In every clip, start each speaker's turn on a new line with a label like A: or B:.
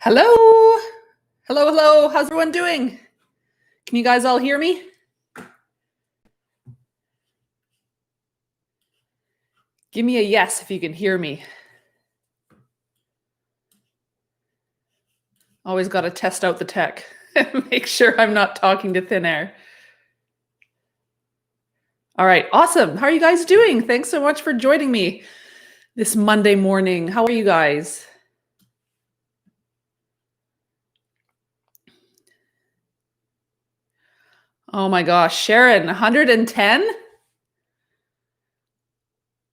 A: Hello. Hello, hello. How's everyone doing? Can you guys all hear me? Give me a yes if you can hear me. Always got to test out the tech. Make sure I'm not talking to thin air. All right, awesome. How are you guys doing? Thanks so much for joining me this Monday morning. How are you guys? Oh my gosh, Sharon, 110?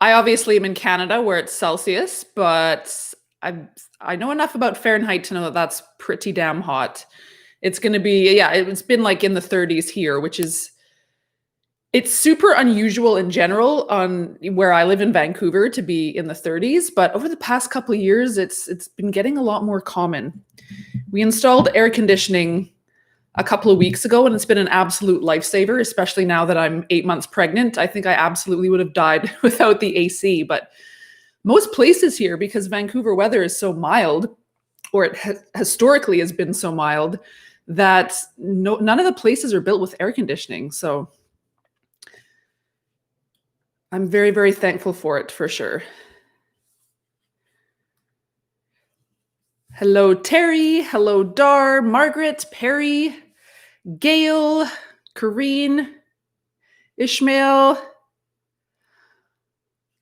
A: I obviously am in Canada where it's Celsius, but I know enough about Fahrenheit to know that that's pretty damn hot. It's going to be, yeah, it's been like in the 30s here, which is, it's super unusual in general on where I live in Vancouver to be in the 30s, but over the past couple of years, it's been getting a lot more common. We installed air conditioning a couple of weeks ago, and it's been an absolute lifesaver, especially now that I'm 8 months pregnant. I think I absolutely would have died without the AC, but most places here, because Vancouver weather is so mild, or it historically has been so mild, that none of the places are built with air conditioning. So I'm very, very thankful for it, for sure. Hello, Terry. Hello, Dar, Margaret, Perry, Gail, Corrine, Ishmael.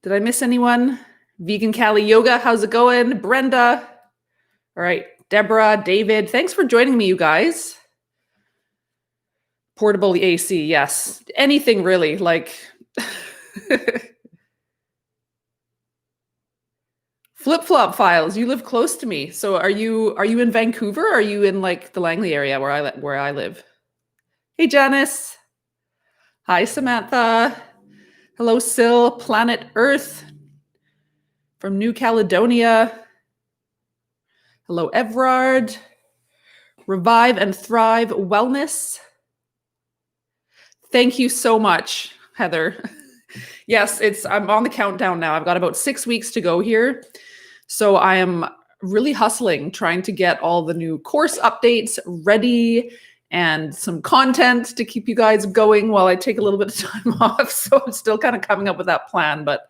A: Did I miss anyone? Vegan Cali Yoga, how's it going? Brenda. All right, Deborah, David. Thanks for joining me, you guys. Portable AC, yes. Anything really, like... Flip-flop files. You live close to me. So are you in Vancouver? Or are you in like the Langley area where I live? Hey Janice. Hi Samantha. Hello Sil, Planet Earth from New Caledonia. Hello Everard. Revive and Thrive Wellness. Thank you so much, Heather. Yes, I'm on the countdown now. I've got about 6 weeks to go here. So I am really hustling, trying to get all the new course updates ready and some content to keep you guys going while I take a little bit of time off. So I'm still kind of coming up with that plan. But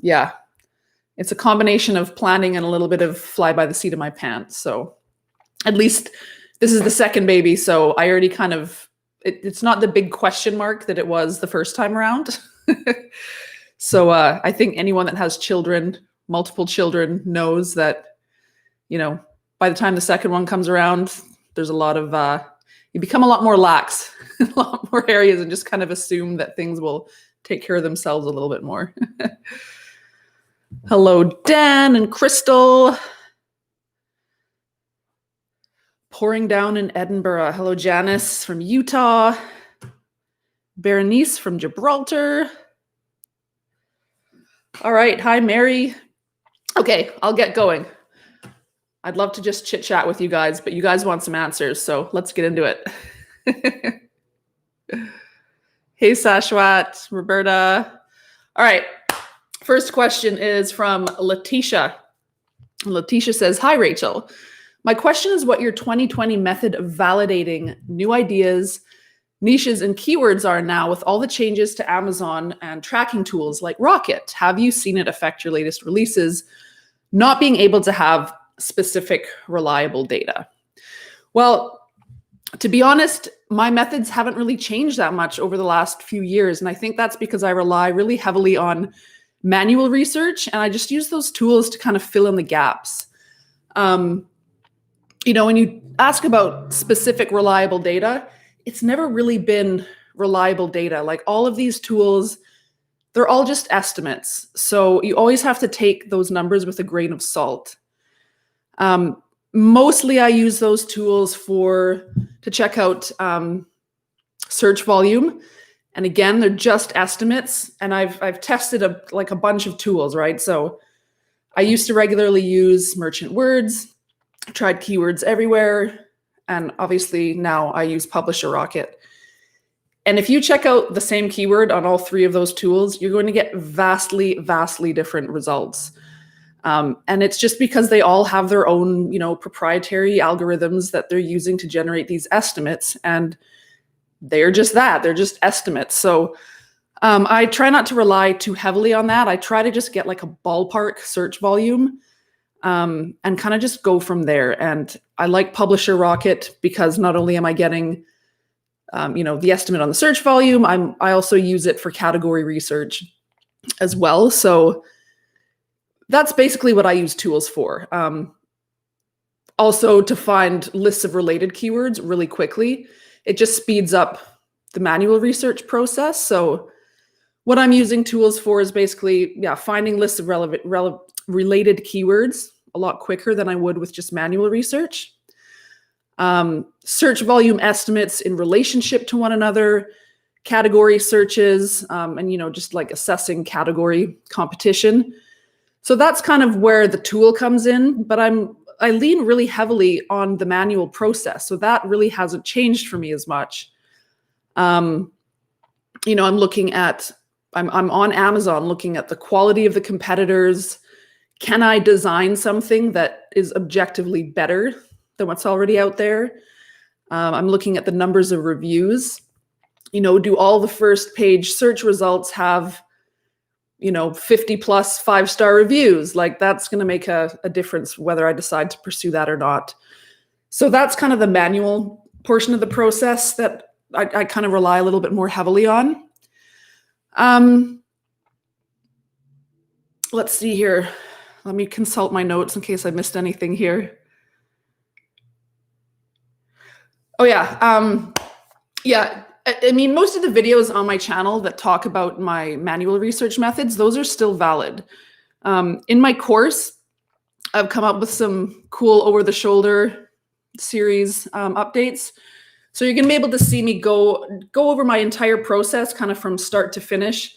A: yeah, it's a combination of planning and a little bit of fly by the seat of my pants. So at least this is the second baby. So I already kind of, it's not the big question mark that it was the first time around. So I think anyone that has children, multiple children, knows that, you know, by the time the second one comes around, there's a lot of, you become a lot more lax in a lot more areas and just kind of assume that things will take care of themselves a little bit more. Hello, Dan and Crystal. Pouring down in Edinburgh. Hello, Janice from Utah. Berenice from Gibraltar. All right. Hi, Mary. Okay, I'll get going. I'd love to just chit chat with you guys, but you guys want some answers, so let's get into it. Hey, Sashwat, Roberta. All right. First question is from Letitia. Letitia says, hi, Rachel. My question is what your 2020 method of validating new ideas, niches, and keywords are now with all the changes to Amazon and tracking tools like Rocket. Have you seen it affect your latest releases, not being able to have specific, reliable data? Well, to be honest, my methods haven't really changed that much over the last few years. And I think that's because I rely really heavily on manual research, and I just use those tools to kind of fill in the gaps. You know, when you ask about specific reliable data, it's never really been reliable data. Like all of these tools, they're all just estimates. So you always have to take those numbers with a grain of salt. Mostly I use those tools to check out search volume. And again, they're just estimates. And I've tested a bunch of tools, right? So I used to regularly use Merchant Words, tried Keywords Everywhere, and obviously now I use Publisher Rocket. And if you check out the same keyword on all three of those tools, you're going to get vastly, vastly different results. And it's just because they all have their own, proprietary algorithms that they're using to generate these estimates. And they're just that. They're just estimates. So I try not to rely too heavily on that. I try to just get like a ballpark search volume and kind of just go from there. And I like Publisher Rocket because not only am I getting, the estimate on the search volume, I also use it for category research as well. So that's basically what I use tools for. Also to find lists of related keywords really quickly. It just speeds up the manual research process. So what I'm using tools for is basically, finding lists of related keywords a lot quicker than I would with just manual research. Search volume estimates in relationship to one another, category searches, and just like assessing category competition. So that's kind of where the tool comes in, but I lean really heavily on the manual process. So that really hasn't changed for me as much. I'm on Amazon looking at the quality of the competitors. Can I design something that is objectively better than what's already out there? I'm looking at the numbers of reviews. Do all the first page search results have 50 plus 5-star reviews? Like that's going to make a difference whether I decide to pursue that or not. So that's kind of the manual portion of the process that I kind of rely a little bit more heavily on. Let's see here. Let me consult my notes in case I missed anything here. Oh yeah. I mean, most of the videos on my channel that talk about my manual research methods, those are still valid. In my course, I've come up with some cool over-the-shoulder series updates. So you're going to be able to see me go over my entire process kind of from start to finish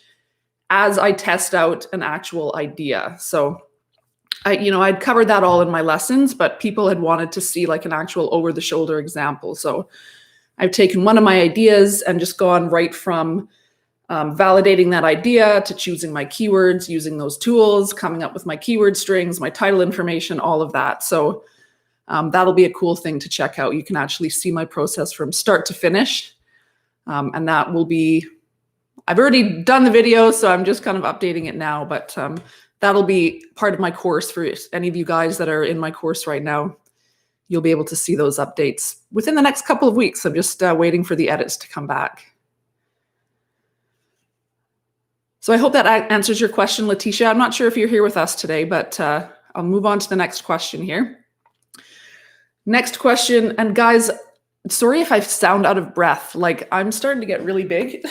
A: as I test out an actual idea. So I'd covered that all in my lessons, but people had wanted to see like an actual over-the-shoulder example. So I've taken one of my ideas and just gone right from validating that idea to choosing my keywords, using those tools, coming up with my keyword strings, my title information, all of that. So that'll be a cool thing to check out. You can actually see my process from start to finish. And that will be, I've already done the video, so I'm just kind of updating it now, but that'll be part of my course for any of you guys that are in my course right now. You'll be able to see those updates within the next couple of weeks. I'm just waiting for the edits to come back. So I hope that answers your question, Letitia. I'm not sure if you're here with us today, but I'll move on to the next question here. Next question, and guys, sorry if I sound out of breath. Like I'm starting to get really big.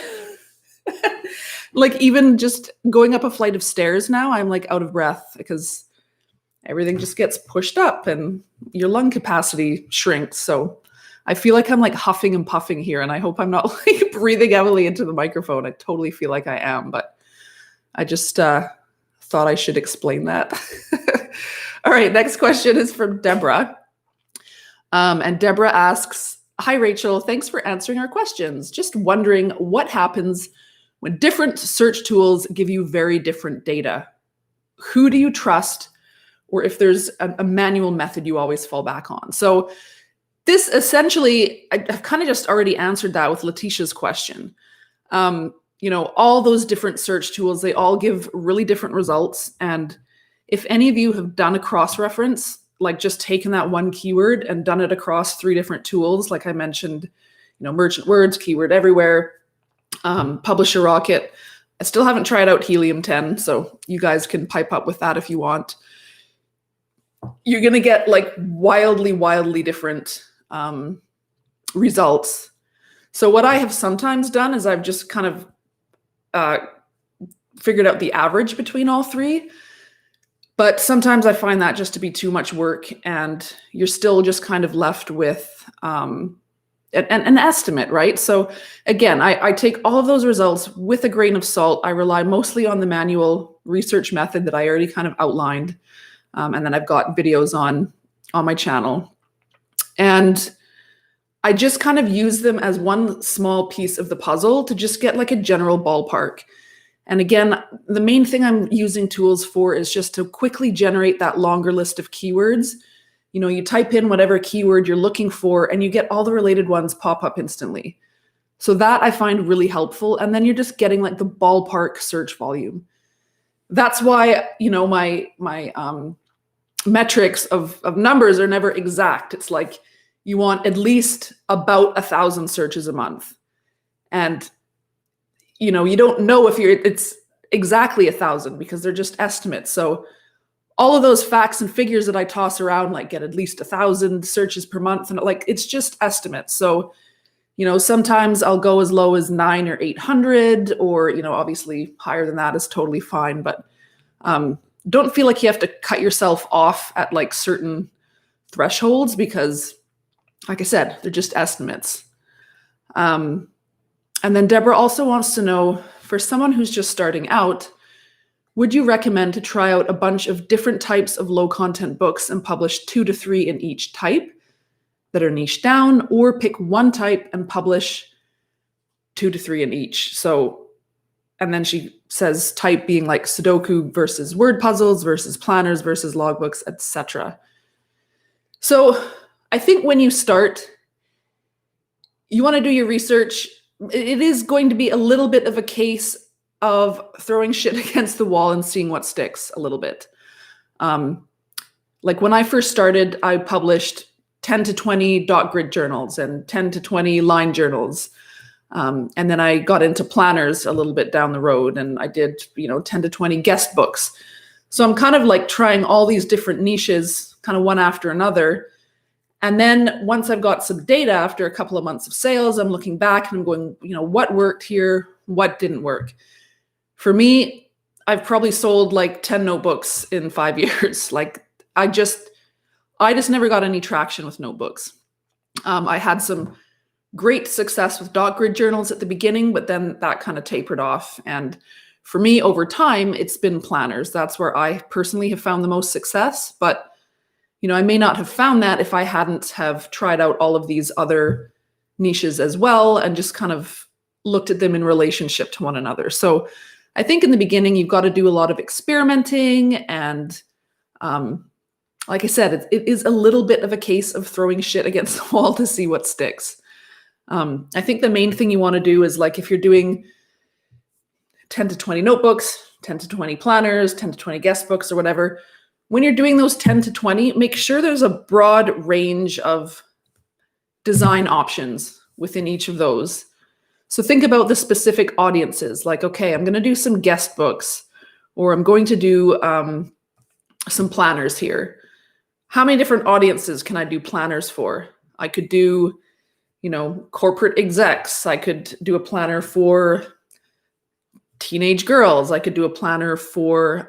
A: Like even just going up a flight of stairs now, I'm like out of breath because everything just gets pushed up and your lung capacity shrinks. So I feel like I'm like huffing and puffing here, and I hope I'm not like breathing heavily into the microphone. I totally feel like I am, but I just thought I should explain that. All right, next question is from Deborah. And Deborah asks, "Hi, Rachel. Thanks for answering our questions. Just wondering what happens when different search tools give you very different data. Who do you trust? Or if there's a manual method you always fall back on?" So this essentially, I've kind of just already answered that with Letitia's question. All those different search tools, they all give really different results. And if any of you have done a cross-reference, like just taken that one keyword and done it across 3 different tools, like I mentioned, Merchant Words, Keyword Everywhere, Publisher Rocket. I still haven't tried out Helium 10, so you guys can pipe up with that if you want. You're going to get like wildly different results. So what I have sometimes done is I've just kind of figured out the average between all 3. But sometimes I find that just to be too much work, and you're still just kind of left with an estimate, right? So again, I take all of those results with a grain of salt. I rely mostly on the manual research method that I already kind of outlined. And then I've got videos on my channel. And I just kind of use them as one small piece of the puzzle to just get like a general ballpark. And again, the main thing I'm using tools for is just to quickly generate that longer list of keywords. You type in whatever keyword you're looking for and you get all the related ones pop up instantly. So that I find really helpful. And then you're just getting like the ballpark search volume. That's why, my metrics of numbers are never exact. It's like you want at least about 1,000 searches a month. And you don't know if it's exactly 1,000 because they're just estimates. So all of those facts and figures that I toss around, like get at least 1,000 searches per month, and like it's just estimates. So, sometimes I'll go as low as 900 or 800, or obviously higher than that is totally fine. But don't feel like you have to cut yourself off at like certain thresholds because, like I said, they're just estimates. And then Deborah also wants to know, for someone who's just starting out, would you recommend to try out a bunch of different types of low content books and publish 2 to 3 in each type that are niche down, or pick one type and publish 2 to 3 in each? So, and then she says type being like Sudoku versus word puzzles versus planners versus logbooks, etc. So I think when you start, you want to do your research. It is going to be a little bit of a case of throwing shit against the wall and seeing what sticks a little bit. Like when I first started, I published 10 to 20 dot grid journals and 10 to 20 line journals. And then I got into planners a little bit down the road, and I did, 10 to 20 guest books. So I'm kind of like trying all these different niches, kind of one after another. And then once I've got some data after a couple of months of sales, I'm looking back and I'm going, what worked here? What didn't work? For me, I've probably sold like 10 notebooks in 5 years. Like I just never got any traction with notebooks. I had some great success with dot grid journals at the beginning, but then that kind of tapered off. And for me, over time, it's been planners. That's where I personally have found the most success. But I may not have found that if I hadn't have tried out all of these other niches as well and just kind of looked at them in relationship to one another. So I think in the beginning, you've got to do a lot of experimenting. And like I said, it is a little bit of a case of throwing shit against the wall to see what sticks. I think the main thing you want to do is, like, if you're doing 10 to 20 notebooks, 10 to 20 planners, 10 to 20 guest books or whatever, when you're doing those 10 to 20, make sure there's a broad range of design options within each of those. So think about the specific audiences, like, okay, I'm going to do some guest books, or I'm going to do some planners here. How many different audiences can I do planners for? I could do, corporate execs. I could do a planner for teenage girls. I could do a planner for,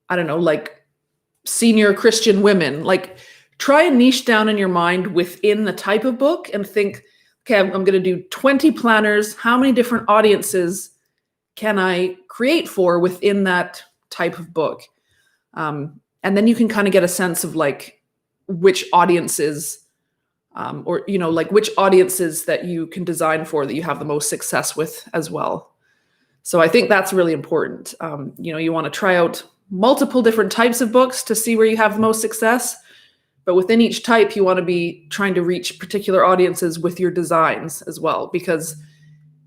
A: like senior Christian women. Like, try and niche down in your mind within the type of book and think, okay, I'm going to do 20 planners. How many different audiences can I create for within that type of book? And then you can kind of get a sense of like which audiences which audiences that you can design for that you have the most success with as well. So I think that's really important. You want to try out multiple different types of books to see where you have the most success. But within each type, you want to be trying to reach particular audiences with your designs as well. Because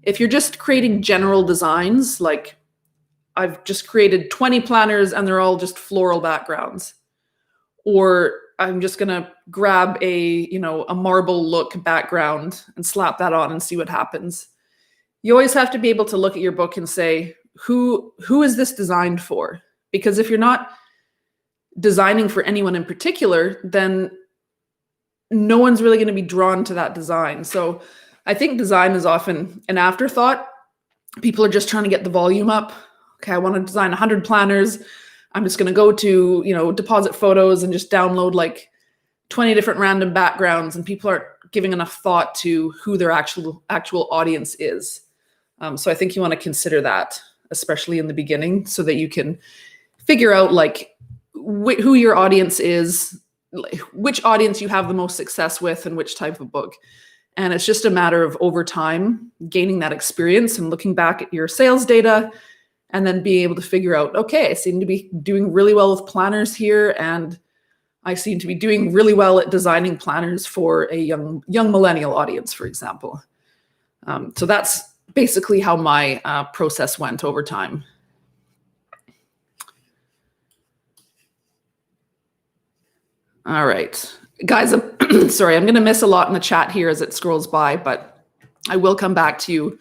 A: if you're just creating general designs, like I've just created 20 planners and they're all just floral backgrounds, or I'm just going to grab a marble look background and slap that on and see what happens. You always have to be able to look at your book and say, who is this designed for? Because if you're not designing for anyone in particular, then no one's really going to be drawn to that design. So I think design is often an afterthought. People are just trying to get the volume up. Okay, I want to design 100 planners. I'm just going to go to, deposit photos and just download like 20 different random backgrounds, and people aren't giving enough thought to who their actual audience is. So I think you want to consider that, especially in the beginning, so that you can figure out like who your audience is, which audience you have the most success with, and which type of book. And it's just a matter of over time gaining that experience and looking back at your sales data and then being able to figure out, okay, I seem to be doing really well with planners here, and I seem to be doing really well at designing planners for a young millennial audience, for example. So that's basically how my process went over time. All right, guys, sorry, I'm going to miss a lot in the chat here as it scrolls by, but I will come back to you.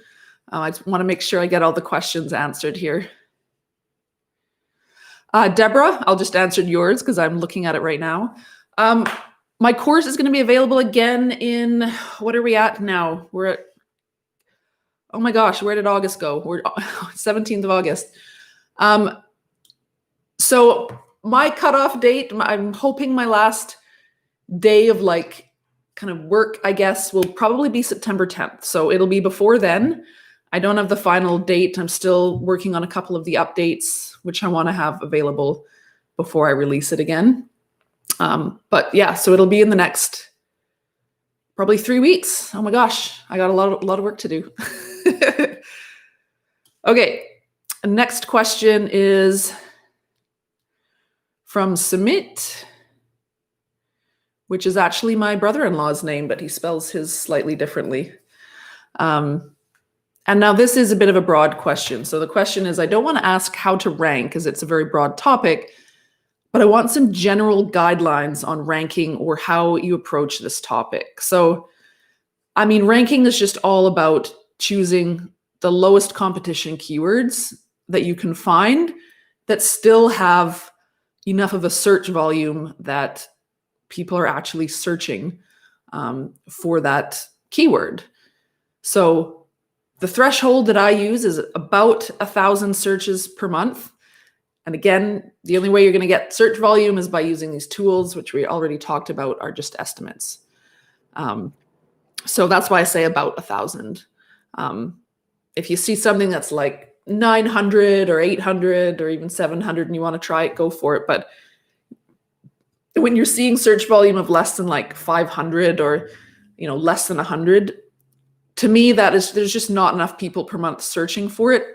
A: I just want to make sure I get all the questions answered here. Deborah, I'll just answer yours because I'm looking at it right now. My course is going to be available again in, what are we at now? We're at, oh my gosh, where did August go? We're 17th of August. So my cutoff date, I'm hoping my last day of like kind of work, I guess, will probably be September 10th. So it'll be before then. I don't have the final date. I'm still working on a couple of the updates, which I want to have available before I release it again. But yeah, so it'll be in the next probably 3 weeks. Oh my gosh, I got a lot of work to do. Okay, next question is from Sumit, which is actually my brother-in-law's name, but he spells his slightly differently. And now this is a bit of a broad question. So the question is, I don't want to ask how to rank because it's a very broad topic, but I want some general guidelines on ranking or how you approach this topic. So, I mean, ranking is just all about choosing the lowest competition keywords that you can find that still have enough of a search volume that people are actually searching for that keyword. So the threshold that I use is about 1,000 searches per month. And again, the only way you're going to get search volume is by using these tools, which we already talked about, are just estimates. So that's why I say about 1,000. If you see something that's like 900 or 800 or even 700 and you want to try it, go for it. But when you're seeing search volume of less than like 500 or less than 100, to me, there's just not enough people per month searching for it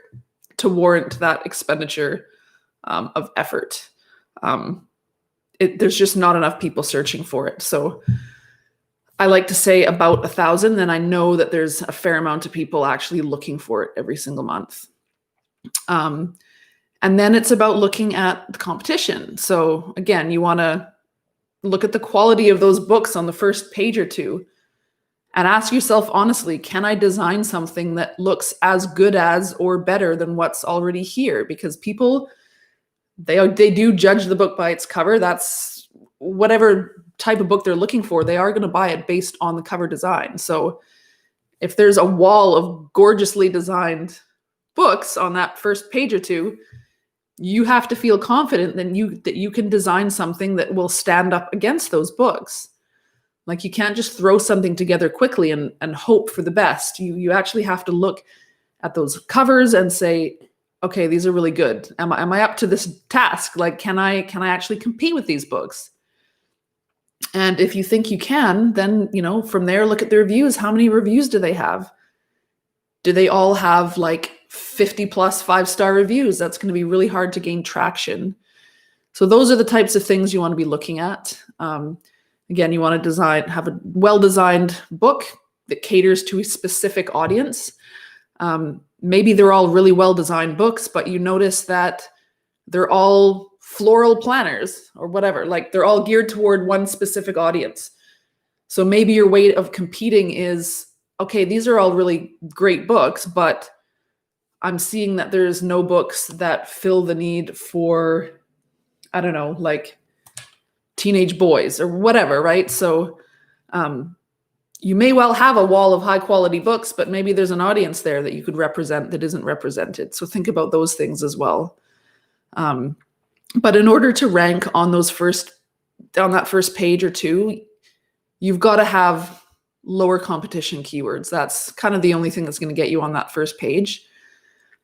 A: to warrant that expenditure of effort. There's just not enough people searching for it. So I like to say about 1,000, then I know that there's a fair amount of people actually looking for it every single month. And then it's about looking at the competition. So again, you want to look at the quality of those books on the first page or two and ask yourself honestly, can I design something that looks as good as or better than what's already here? Because people, they do judge the book by its cover. That's whatever type of book they're looking for, they are going to buy it based on the cover design. So if there's a wall of gorgeously designed books on that first page or two, you have to feel confident that you can design something that will stand up against those books. Like, you can't just throw something together quickly and hope for the best. You actually have to look at those covers and say, okay, these are really good. Am I up to this task? Like, can I actually compete with these books? And if you think you can, then, from there, look at the reviews. How many reviews do they have? Do they all have like 50 plus 5-star reviews? That's going to be really hard to gain traction. So those are the types of things you want to be looking at. Again, you want to have a well-designed book that caters to a specific audience. Maybe they're all really well-designed books, but you notice that they're all floral planners or whatever. Like, they're all geared toward one specific audience. So maybe your way of competing is, okay, these are all really great books, but I'm seeing that there's no books that fill the need for, I don't know, like teenage boys or whatever, right? So you may well have a wall of high quality books, but maybe there's an audience there that you could represent that isn't represented. So think about those things as well. But in order to rank on that first page or two, you've got to have lower competition keywords. That's kind of the only thing that's going to get you on that first page.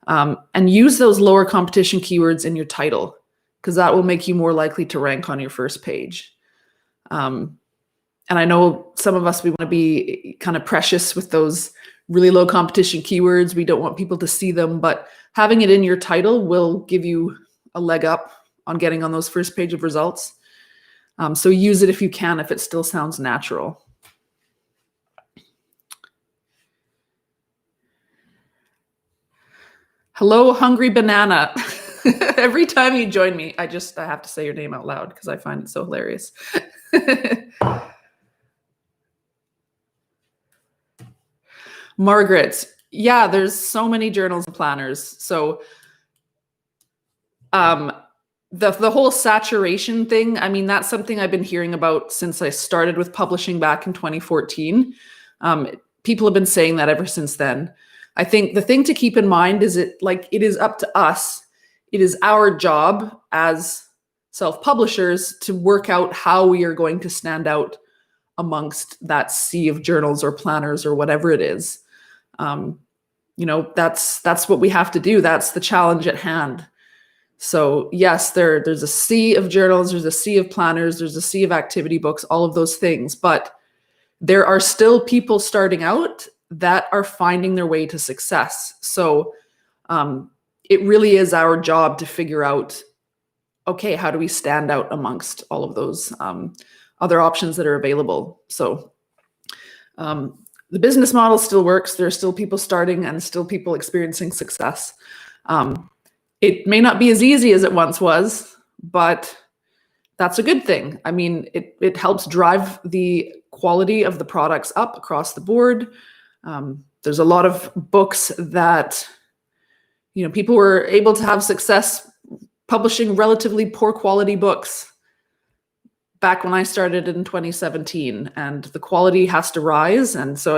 A: And use those lower competition keywords in your title, because that will make you more likely to rank on your first page. And I know some of us, we want to be kind of precious with those really low competition keywords. We don't want people to see them, but having it in your title will give you a leg up on getting on those first page of results. So use it if you can, if it still sounds natural. Hello, Hungry Banana. Every time you join me, I have to say your name out loud because I find it so hilarious. Margaret, yeah, there's so many journals and planners. So the whole saturation thing, I mean, that's something I've been hearing about since I started with publishing back in 2014. People have been saying that ever since then. I think the thing to keep in mind is it is up to us. It is our job as self-publishers to work out how we are going to stand out amongst that sea of journals or planners or whatever it is. That's what we have to do. That's the challenge at hand. So yes, there's a sea of journals, there's a sea of planners, there's a sea of activity books, all of those things. But there are still people starting out that are finding their way to success. So it really is our job to figure out, okay, how do we stand out amongst all of those other options that are available? So the business model still works. There are still people starting and still people experiencing success. It may not be as easy as it once was, but that's a good thing. I mean, it helps drive the quality of the products up across the board. There's a lot of books that, people were able to have success publishing relatively poor quality books back when I started in 2017, and the quality has to rise. And so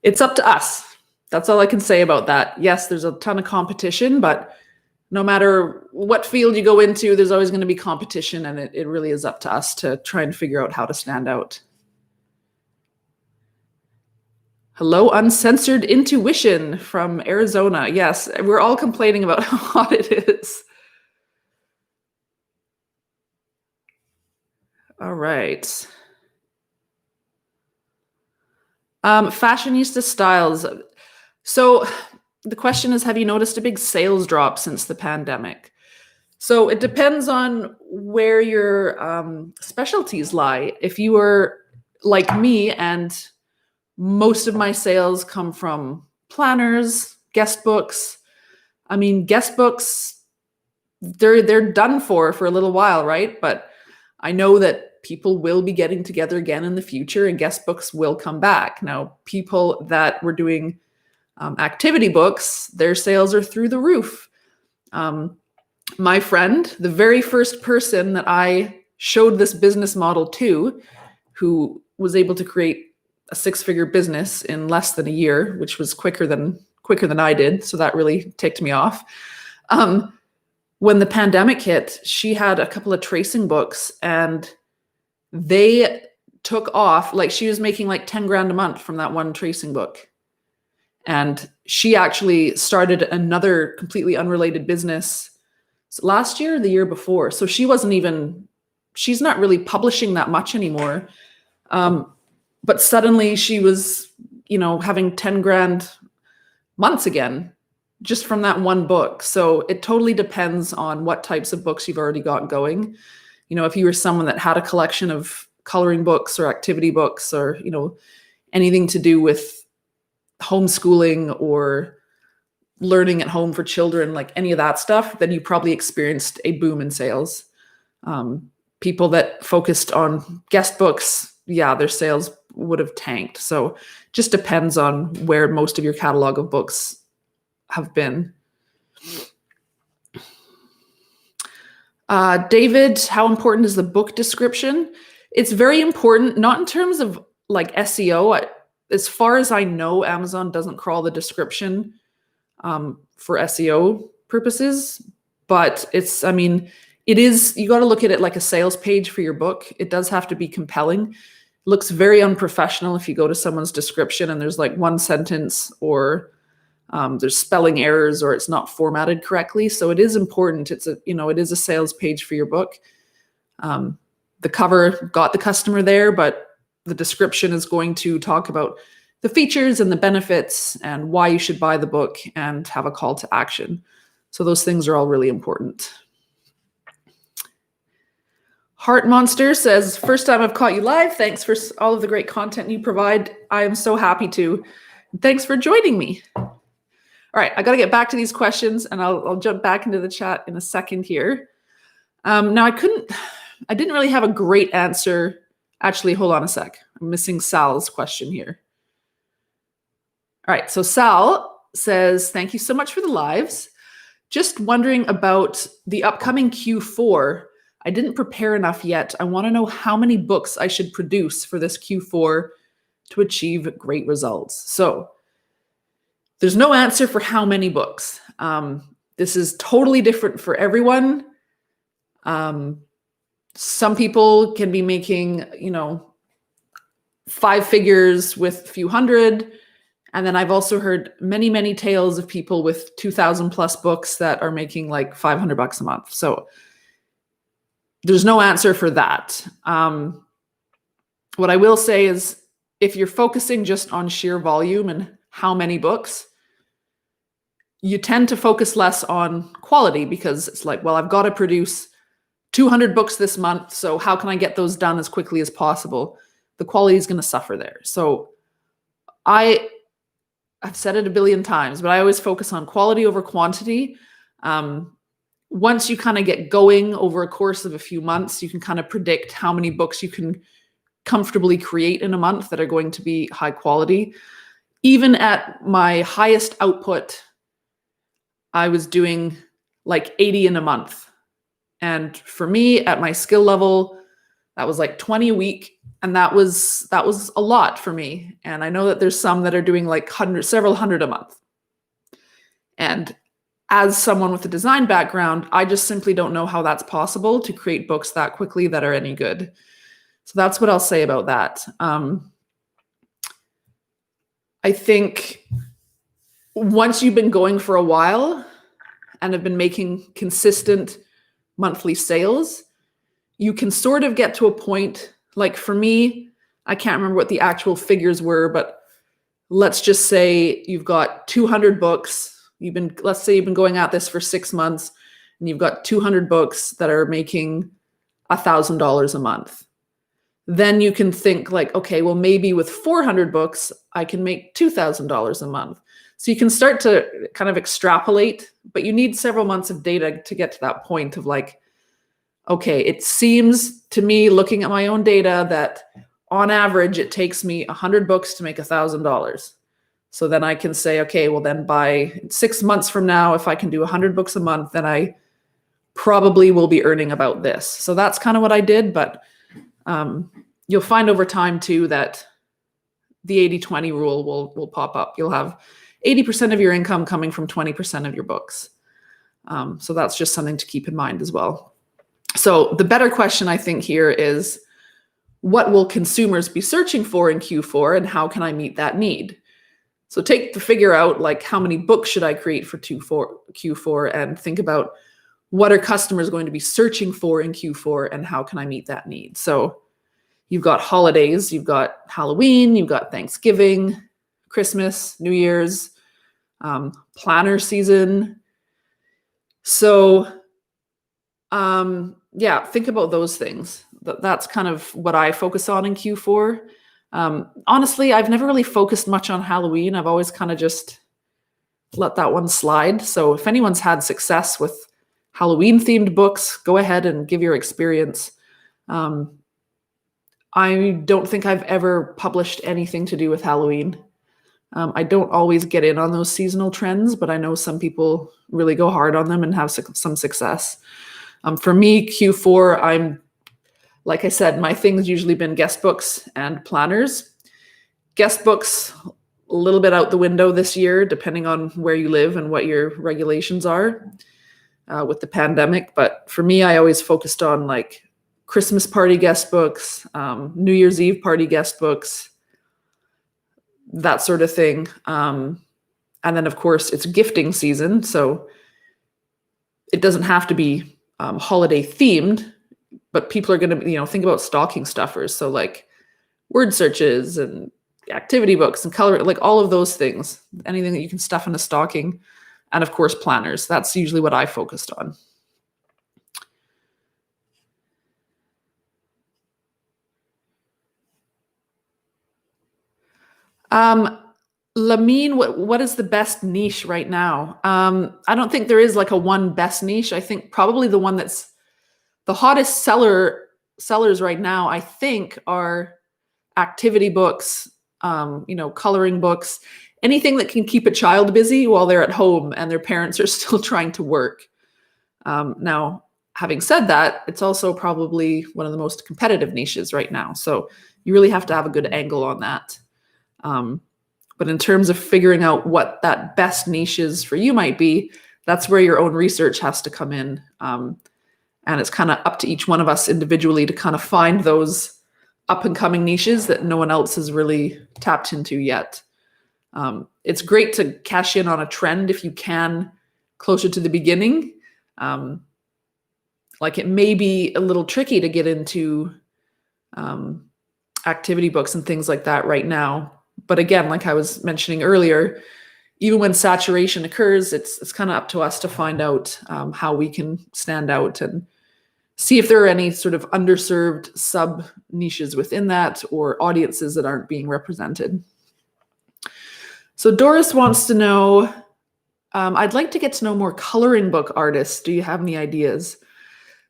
A: it's up to us. That's all I can say about that. Yes, there's a ton of competition, but no matter what field you go into, there's always going to be competition, and it really is up to us to try and figure out how to stand out. Hello, Uncensored Intuition from Arizona. Yes, we're all complaining about how hot it is. All right. Fashionista styles. So the question is, have you noticed a big sales drop since the pandemic? So it depends on where your specialties lie. If you are like me and most of my sales come from planners, guest books. I mean, guest books, they're done for a little while, right? But I know that people will be getting together again in the future and guest books will come back. Now, people that were doing activity books, their sales are through the roof. My friend, the very first person that I showed this business model to, who was able to create a 6-figure business in less than a year, which was quicker than I did. So that really ticked me off. When the pandemic hit, she had a couple of tracing books and they took off. Like, she was making like 10 grand a month from that one tracing book. And she actually started another completely unrelated business last year or the year before. So she's not really publishing that much anymore. But suddenly she was, having 10 grand months again, just from that one book. So it totally depends on what types of books you've already got going. If you were someone that had a collection of coloring books or activity books or, anything to do with homeschooling or learning at home for children, like any of that stuff, then you probably experienced a boom in sales. People that focused on guest books, yeah, their sales would have tanked. So just depends on where most of your catalog of books have been. David, how important is the book description? It's very important, not in terms of like SEO. As far as I know, Amazon doesn't crawl the description for SEO purposes, but it is, you got to look at it like a sales page for your book. It does have to be compelling. It looks very unprofessional if you go to someone's description and there's like one sentence or there's spelling errors or it's not formatted correctly. So it is important. It is a sales page for your book. The cover got the customer there, but the description is going to talk about the features and the benefits and why you should buy the book and have a call to action. So those things are all really important. Heart Monster says, first time I've caught you live. Thanks for all of the great content you provide. I am so happy to. Thanks for joining me. All right, I got to get back to these questions, and I'll jump back into the chat in a second here. Now, I didn't really have a great answer. Actually, hold on a sec. I'm missing Sal's question here. All right, so Sal says, thank you so much for the lives. Just wondering about the upcoming Q4. I didn't prepare enough yet. I want to know how many books I should produce for this Q4 to achieve great results. So there's no answer for how many books. This is totally different for everyone. Some people can be making, 5 figures with a few hundred. And then I've also heard many, many tales of people with 2,000 plus books that are making like $500 a month. So there's no answer for that. What I will say is if you're focusing just on sheer volume and how many books, you tend to focus less on quality because it's like, well, I've got to produce 200 books this month. So how can I get those done as quickly as possible? The quality is going to suffer there. So I've said it a billion times, but I always focus on quality over quantity. Once you kind of get going over a course of a few months, you can kind of predict how many books you can comfortably create in a month that are going to be high quality. Even at my highest output, I was doing like 80 in a month. And for me, at my skill level, that was like 20 a week. And that was a lot for me. And I know that there's some that are doing like several hundred a month. And as someone with a design background, I just simply don't know how that's possible to create books that quickly that are any good. So that's what I'll say about that. I think once you've been going for a while and have been making consistent monthly sales, you can sort of get to a point, like for me, I can't remember what the actual figures were, but let's just say you've got 200 books. Let's say you've been going at this for 6 months and you've got 200 books that are making $1,000 a month. Then you can think like, okay, well, maybe with 400 books, I can make $2,000 a month. So you can start to kind of extrapolate, but you need several months of data to get to that point of like, okay, it seems to me looking at my own data that on average, it takes me 100 books to make $1,000. So then I can say, okay, well then by 6 months from now, if I can do 100 books a month, then I probably will be earning about this. So that's kind of what I did. But you'll find over time too that the 80-20 rule will pop up. You'll have 80% of your income coming from 20% of your books. So that's just something to keep in mind as well. So the better question I think here is, what will consumers be searching for in Q4 and how can I meet that need? So take to figure out like how many books should I create for Q4 and think about what are customers going to be searching for in Q4 and how can I meet that need? So you've got holidays, you've got Halloween, you've got Thanksgiving, Christmas, New Year's, planner season. So yeah, think about those things. That's kind of what I focus on in Q4. Honestly, I've never really focused much on Halloween. I've always kind of just let that one slide. So if anyone's had success with Halloween themed books, go ahead and give your experience. I don't think I've ever published anything to do with Halloween. I don't always get in on those seasonal trends, but I know some people really go hard on them and have some success. For me, Q4, like I said, my thing's usually been guest books and planners. Guest books, a little bit out the window this year, depending on where you live and what your regulations are with the pandemic. But for me, I always focused on like Christmas party guest books, New Year's Eve party guest books, that sort of thing. And then, of course, it's gifting season. So it doesn't have to be holiday themed. but people are going to, think about stocking stuffers. So like word searches and activity books and color, like all of those things, anything that you can stuff in a stocking. And of course, planners. That's usually what I focused on. Lamine, what is the best niche right now? I don't think there is like a one best niche. I think probably the one that's the hottest sellers right now, I think, are activity books, coloring books, anything that can keep a child busy while they're at home and their parents are still trying to work. Now, having said that, it's also probably one of the most competitive niches right now. So you really have to have a good angle on that. But in terms of figuring out what that best niches for you might be, that's where your own research has to come in. And it's kind of up to each one of us individually to kind of find those up and coming niches that no one else has really tapped into yet. It's great to cash in on a trend if you can closer to the beginning. Like it may be a little tricky to get into activity books and things like that right now. But again, like I was mentioning earlier, even when saturation occurs, it's kind of up to us to find out how we can stand out and see if there are any sort of underserved sub niches within that or audiences that aren't being represented. So Doris wants to know, I'd like to get to know more coloring book artists. Do you have any ideas?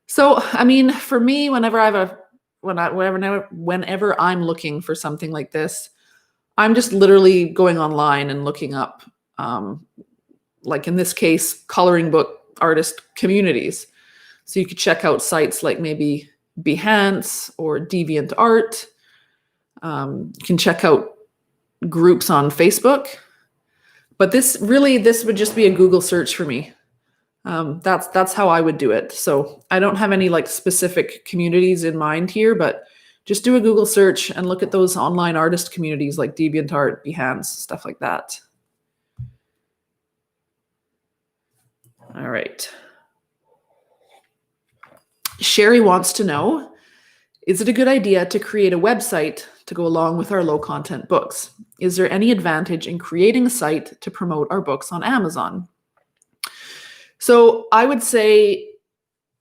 A: So, I mean, for me, whenever I'm looking for something like this, I'm just literally going online and looking up, like in this case, coloring book artist communities. So you could check out sites like maybe Behance or DeviantArt. You can check out groups on Facebook. But this would just be a Google search for me. That's how I would do it. So I don't have any like specific communities in mind here, but just do a Google search and look at those online artist communities like DeviantArt, Behance, stuff like that. All right. Sherry wants to know, is it a good idea to create a website to go along with our low content books? Is there any advantage in creating a site to promote our books on Amazon? So I would say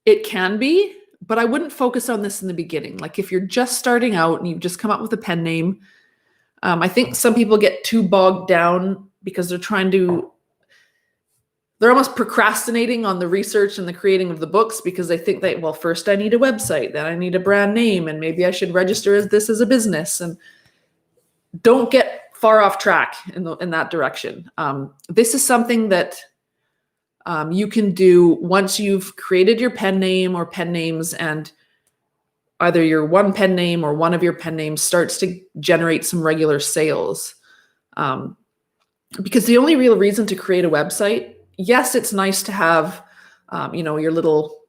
A: it can be, but I wouldn't focus on this in the beginning. Like if you're just starting out and you've just come up with a pen name, I think some people get too bogged down because they're almost procrastinating on the research and the creating of the books because they think that, well, first I need a website, then I need a brand name, and maybe I should register as a business. And don't get far off track in that direction. This is something that you can do once you've created your pen name or pen names, and either your one pen name or one of your pen names starts to generate some regular sales. Because the only real reason to create a website, yes, it's nice to have, your little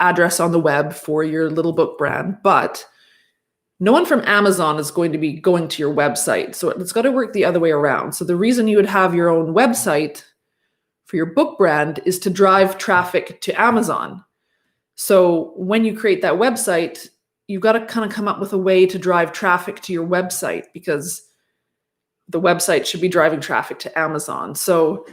A: address on the web for your little book brand, but no one from Amazon is going to be going to your website. So it's got to work the other way around. So the reason you would have your own website for your book brand is to drive traffic to Amazon. So when you create that website, you've got to kind of come up with a way to drive traffic to your website, because the website should be driving traffic to Amazon. So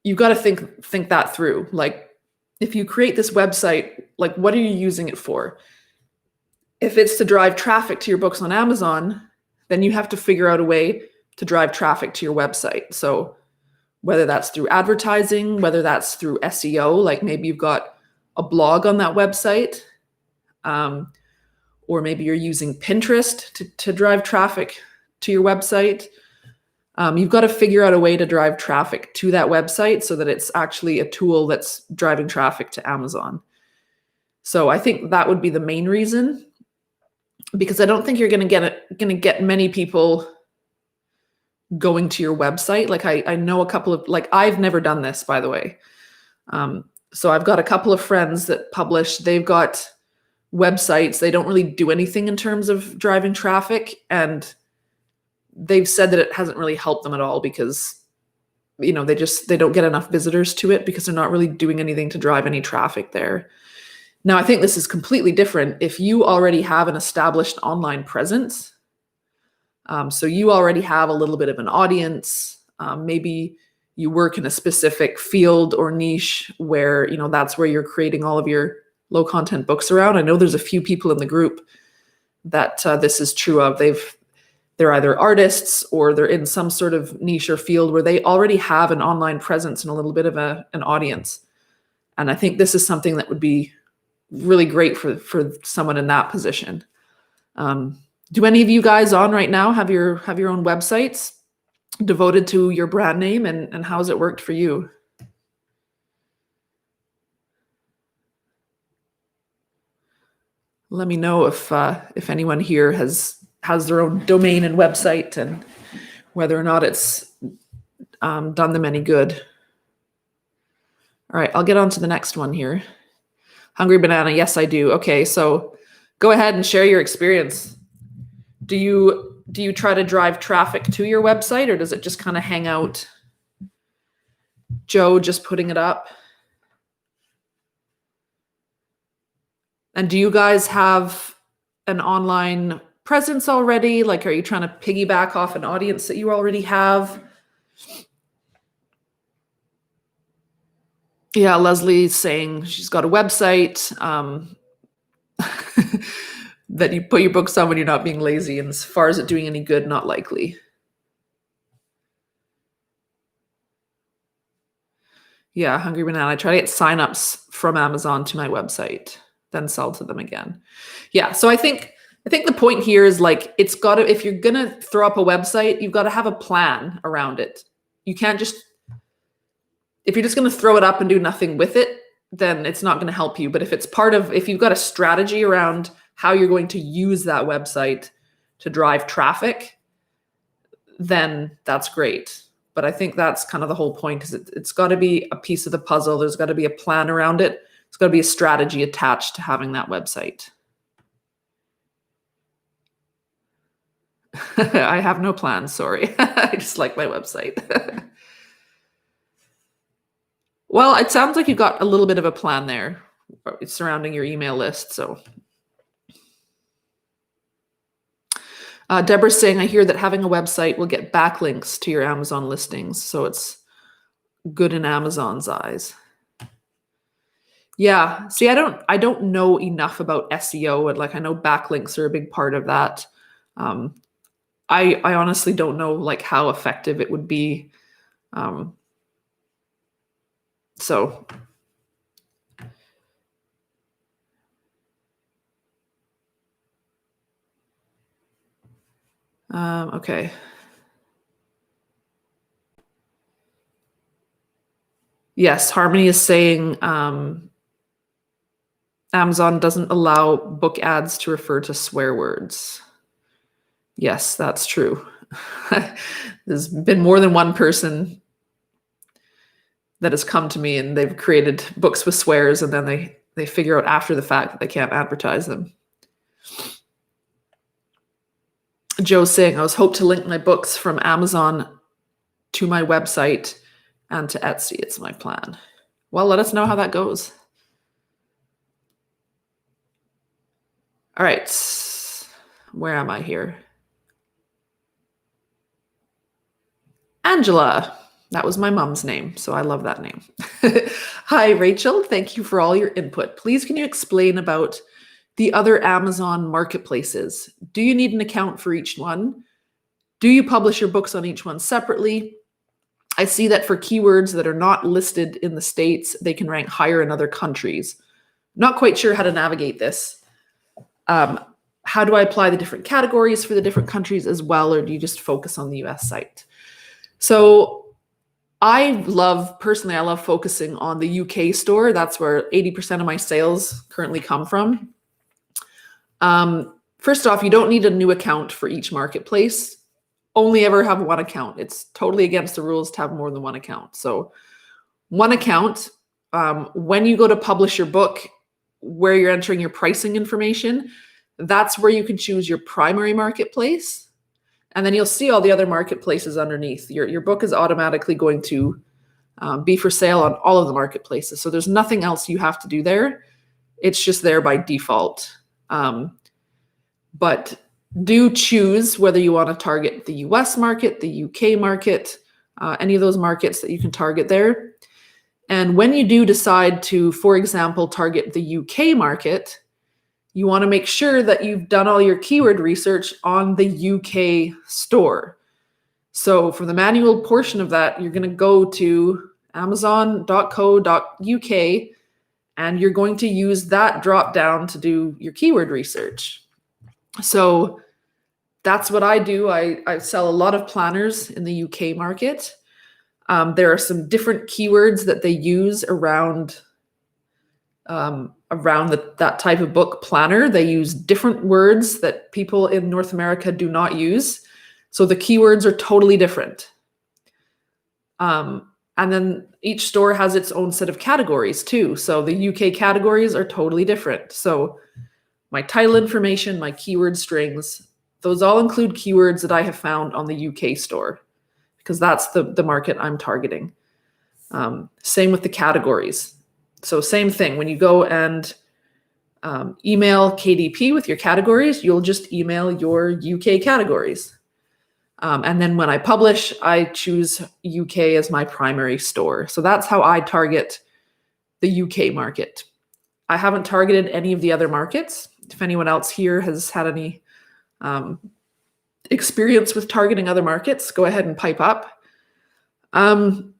A: you've got to think that through. Like if you create this website, like what are you using it for? If it's to drive traffic to your books on Amazon, then you have to figure out a way to drive traffic to your website. So whether that's through advertising, whether that's through SEO, like maybe you've got a blog on that website, or maybe you're using Pinterest to drive traffic to your website. You've got to figure out a way to drive traffic to that website so that it's actually a tool that's driving traffic to Amazon. So I think that would be the main reason, because I don't think you're going to get many people going to your website. Like I know a couple of, like I've never done this, by the way. So I've got a couple of friends that publish, they've got websites. They don't really do anything in terms of driving traffic. And they've said that it hasn't really helped them at all because, they don't get enough visitors to it because they're not really doing anything to drive any traffic there. Now, I think this is completely different if you already have an established online presence. So you already have a little bit of an audience. Maybe you work in a specific field or niche where, that's where you're creating all of your low content books around. I know there's a few people in the group that this is true of. They're either artists or they're in some sort of niche or field where they already have an online presence and a little bit of an audience. And I think this is something that would be really great for someone in that position. Do any of you guys on right now have your own websites devoted to your brand name, and how's it worked for you? Let me know if anyone here has their own domain and website, and whether or not it's done them any good. All right, I'll get on to the next one here. Hungry Banana, yes, I do. Okay, so go ahead and share your experience. Do you try to drive traffic to your website, or does it just kind of hang out? Joe, just putting it up. And do you guys have an online presence already? Like, are you trying to piggyback off an audience that you already have? Yeah, Leslie's saying she's got a website that you put your books on when you're not being lazy. And as far as it doing any good, not likely. Yeah, Hungry Banana. I try to get signups from Amazon to my website, then sell to them again. Yeah, so I think the point here is, like, it's got to, if you're gonna throw up a website, you've got to have a plan around it. You can't just, if you're just gonna throw it up and do nothing with it, then it's not gonna help you. But if you've got a strategy around how you're going to use that website to drive traffic, then that's great. But I think that's kind of the whole point, is it's got to be a piece of the puzzle. There's got to be a plan around it. It's got to be a strategy attached to having that website. I have no plans, sorry. I just like my website. Well, it sounds like you've got a little bit of a plan there surrounding your email list. So Deborah's saying, I hear that having a website will get backlinks to your Amazon listings, so it's good in Amazon's eyes. Yeah, see, I don't know enough about SEO, and like, I know backlinks are a big part of that. I honestly don't know, like, how effective it would be. So okay. Yes, Harmony is saying Amazon doesn't allow book ads to refer to swear words. Yes, that's true. There's been more than one person that has come to me and they've created books with swears, and then they figure out after the fact that they can't advertise them. Joe's saying, I was hoping to link my books from Amazon to my website and to Etsy. It's my plan. Well, let us know how that goes. All right. Where am I here? Angela. That was my mom's name, so I love that name. Hi, Rachel. Thank you for all your input. Please, can you explain about the other Amazon marketplaces? Do you need an account for each one? Do you publish your books on each one separately? I see that for keywords that are not listed in the States, they can rank higher in other countries. Not quite sure how to navigate this. How do I apply the different categories for the different countries as well, or do you just focus on the US site? So I love focusing on the UK store. That's where 80% of my sales currently come from. First off, you don't need a new account for each marketplace. Only ever have one account. It's totally against the rules to have more than one account. So one account, when you go to publish your book, where you're entering your pricing information, that's where you can choose your primary marketplace. And then you'll see all the other marketplaces underneath. Your book is automatically going to be for sale on all of the marketplaces. So there's nothing else you have to do there. It's just there by default. But do choose whether you want to target the US market, the UK market, any of those markets that you can target there. And when you do decide to, for example, target the UK market, you want to make sure that you've done all your keyword research on the UK store. So for the manual portion of that, you're going to go to amazon.co.uk and you're going to use that drop down to do your keyword research. So that's what I do. I sell a lot of planners in the UK market. There are some different keywords that they use around that type of book planner. They use different words that people in North America do not use. So the keywords are totally different. And then each store has its own set of categories too. So the UK categories are totally different. So my title information, my keyword strings, those all include keywords that I have found on the UK store because that's the market I'm targeting. Same with the categories. So same thing, when you go and email KDP with your categories, you'll just email your UK categories. And then when I publish, I choose UK as my primary store. So that's how I target the UK market. I haven't targeted any of the other markets. If anyone else here has had any experience with targeting other markets, go ahead and pipe up. The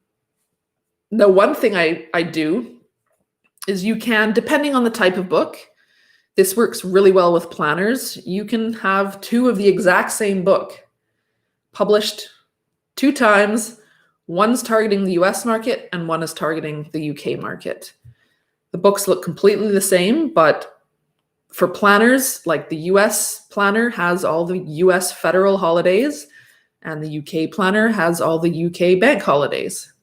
A: one thing I do is you can, depending on the type of book, this works really well with planners. You can have two of the exact same book published 2 times. One's targeting the US market and one is targeting the UK market. The books look completely the same, but for planners, like the US planner has all the US federal holidays and the UK planner has all the UK bank holidays.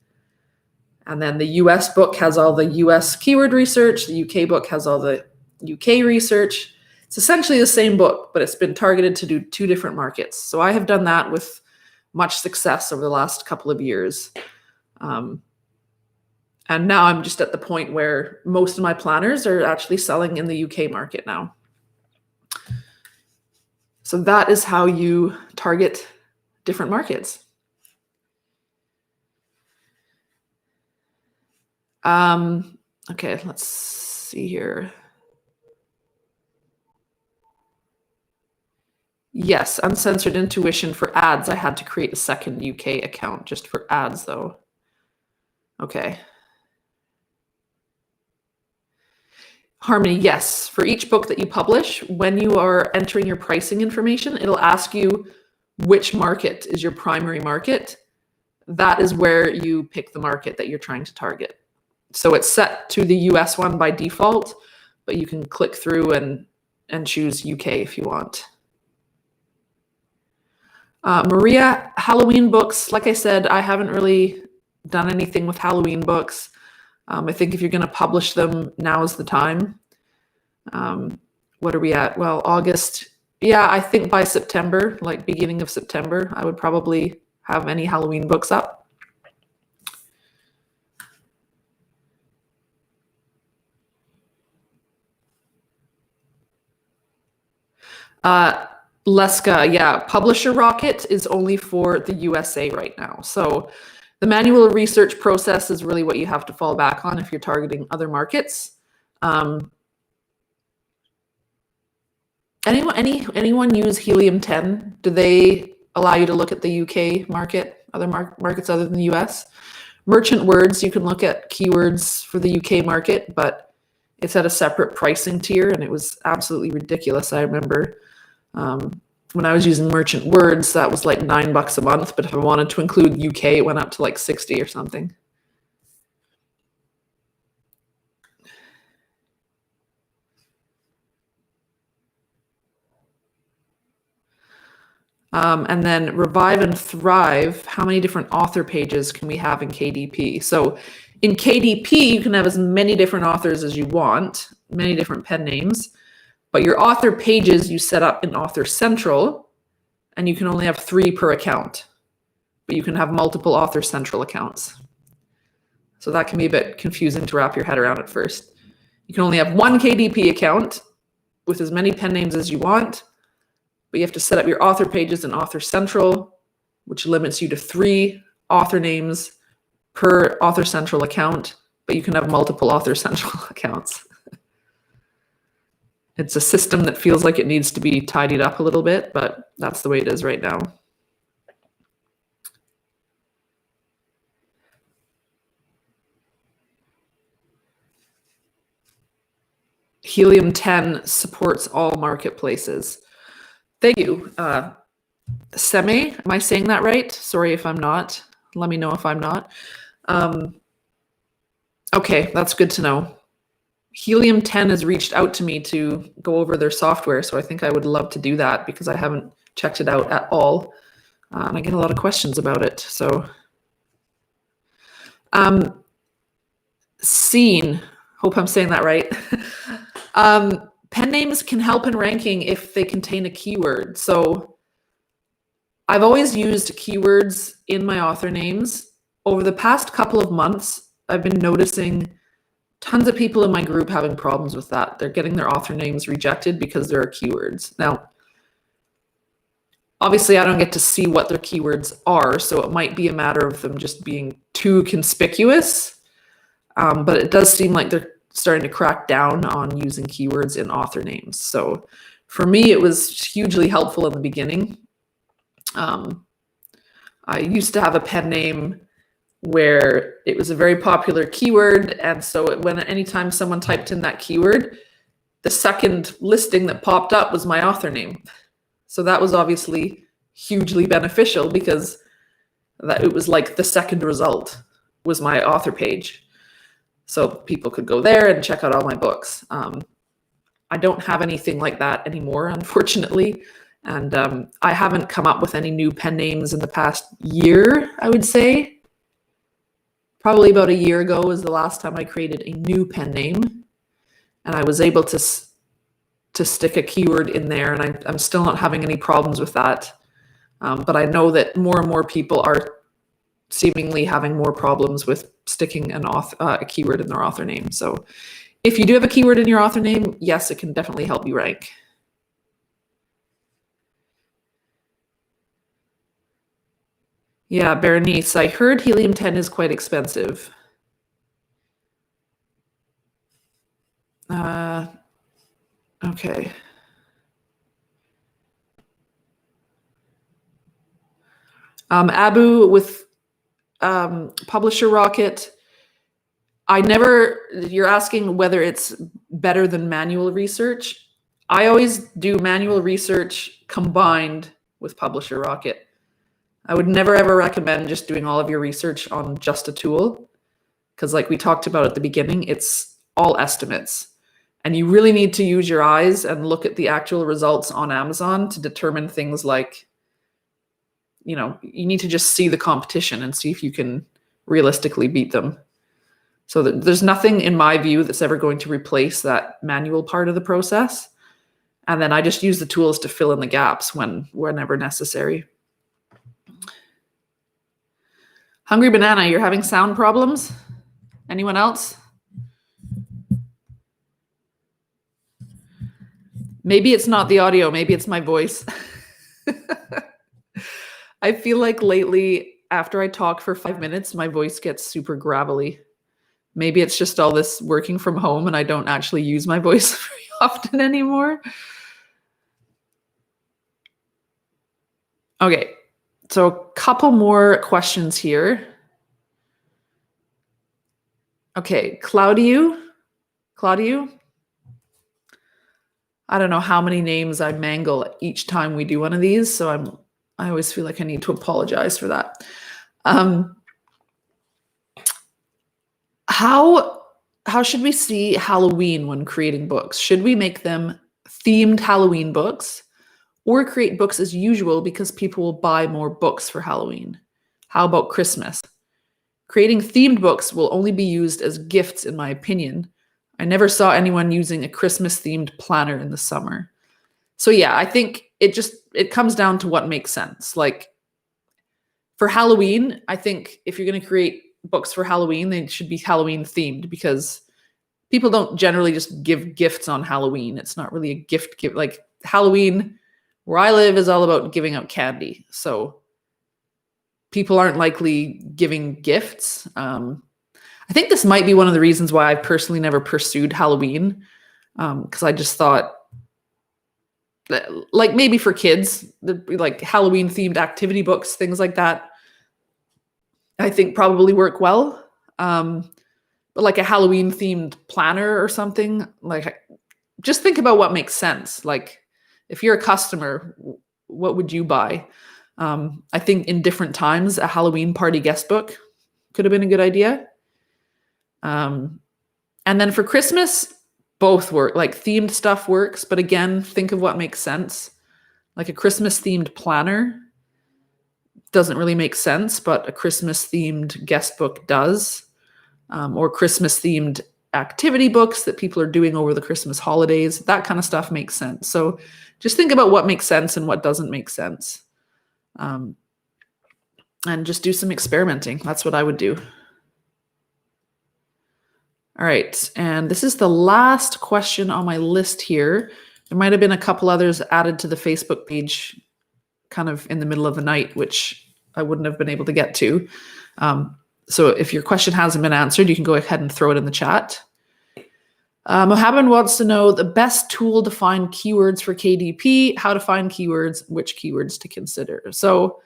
A: And then the US book has all the US keyword research. The UK book has all the UK research. It's essentially the same book, but it's been targeted to do 2 different markets. So I have done that with much success over the last couple of years. And now I'm just at the point where most of my planners are actually selling in the UK market now. So that is how you target different markets. Okay, let's see here. Yes, uncensored intuition for ads. I had to create a second UK account just for ads though. Okay. Harmony, yes. For each book that you publish, when you are entering your pricing information, it'll ask you which market is your primary market. That is where you pick the market that you're trying to target. So it's set to the US one by default, but you can click through and choose UK if you want. Maria, Halloween books, like I said, I haven't really done anything with Halloween books. I think if you're going to publish them, now is the time. What are we at? Well, August. Yeah, I think by September, like beginning of September, I would probably have any Halloween books up. Leska, yeah, Publisher Rocket is only for the USA right now. So the manual research process is really what you have to fall back on if you're targeting other markets. Anyone use Helium 10? Do they allow you to look at the UK market, other markets other than the US? Merchant Words, you can look at keywords for the UK market, but it's at a separate pricing tier, and it was absolutely ridiculous. I remember when I was using Merchant Words, that was like $9 a month, but if I wanted to include UK, it went up to like 60 or something. And then Revive and Thrive, how many different author pages can we have in KDP? So in KDP, you can have as many different authors as you want, many different pen names, but your author pages you set up in Author Central, and you can only have 3 per account, but you can have multiple Author Central accounts. So that can be a bit confusing to wrap your head around at first. You can only have one KDP account with as many pen names as you want, but you have to set up your author pages in Author Central, which limits you to 3 author names per Author Central account, but you can have multiple Author Central accounts. It's a system that feels like it needs to be tidied up a little bit, but that's the way it is right now. Helium 10 supports all marketplaces. Thank you. Seme, am I saying that right? Sorry if I'm not. Let me know if I'm not. Okay, that's good to know. Helium 10 has reached out to me to go over their software, so I think I would love to do that because I haven't checked it out at all. And I get a lot of questions about it. So, Scene, hope I'm saying that right. Pen names can help in ranking if they contain a keyword. So I've always used keywords in my author names. Over the past couple of months, I've been noticing tons of people in my group having problems with that. They're getting their author names rejected because there are keywords. Now, obviously, I don't get to see what their keywords are, so it might be a matter of them just being too conspicuous. But it does seem like they're starting to crack down on using keywords in author names. So for me, it was hugely helpful in the beginning. I used to have a pen name where it was a very popular keyword, and so when anytime someone typed in that keyword, the second listing that popped up was my author name. So that was obviously hugely beneficial because that it was like the second result was my author page. So people could go there and check out all my books. I don't have anything like that anymore, unfortunately. And I haven't come up with any new pen names in the past year, I would say. Probably about a year ago was the last time I created a new pen name. And I was able to stick a keyword in there, and I'm still not having any problems with that. But I know that more and more people are seemingly having more problems with sticking a keyword in their author name. So if you do have a keyword in your author name, yes, it can definitely help you rank. Yeah, Berenice, I heard Helium 10 is quite expensive. Okay. Abu with Publisher Rocket. You're asking whether it's better than manual research. I always do manual research combined with Publisher Rocket. I would never ever recommend just doing all of your research on just a tool, because like we talked about at the beginning, it's all estimates. And you really need to use your eyes and look at the actual results on Amazon to determine things like, you need to just see the competition and see if you can realistically beat them. So there's nothing in my view that's ever going to replace that manual part of the process. And then I just use the tools to fill in the gaps whenever necessary. Hungry Banana, you're having sound problems? Anyone else? Maybe it's not the audio, maybe it's my voice. I feel like lately, after I talk for 5 minutes, my voice gets super gravelly. Maybe it's just all this working from home and I don't actually use my voice very often anymore. Okay, so a couple more questions here. Okay, Claudio. I don't know how many names I mangle each time we do one of these, so I always feel like I need to apologize for that. How should we see Halloween when creating books? Should we make them themed Halloween books or create books as usual because people will buy more books for Halloween? How about Christmas? Creating themed books will only be used as gifts, in my opinion. I never saw anyone using a Christmas-themed planner in the summer. So yeah, I think it comes down to what makes sense. Like for Halloween, I think if you're going to create books for Halloween, they should be Halloween themed because people don't generally just give gifts on Halloween. It's not really a gift give. Like Halloween, where I live, is all about giving out candy. So people aren't likely giving gifts. I think this might be one of the reasons why I personally never pursued Halloween, because I just thought, like maybe for kids, like Halloween themed activity books, things like that, I think probably work well. But like a Halloween themed planner or something, like just think about what makes sense. Like if you're a customer, what would you buy? I think in different times, a Halloween party guest book could have been a good idea. And then for Christmas, both work. Like themed stuff works, but again, think of what makes sense. Like a Christmas themed planner doesn't really make sense, but a Christmas themed guest book does. Or Christmas themed activity books that people are doing over the Christmas holidays. That kind of stuff makes sense. So just think about what makes sense and what doesn't make sense. And just do some experimenting. That's what I would do. All right, and this is the last question on my list here. There might have been a couple others added to the Facebook page kind of in the middle of the night, which I wouldn't have been able to get to. So if your question hasn't been answered, you can go ahead and throw it in the chat. Mohammed wants to know the best tool to find keywords for KDP, how to find keywords, which keywords to consider. So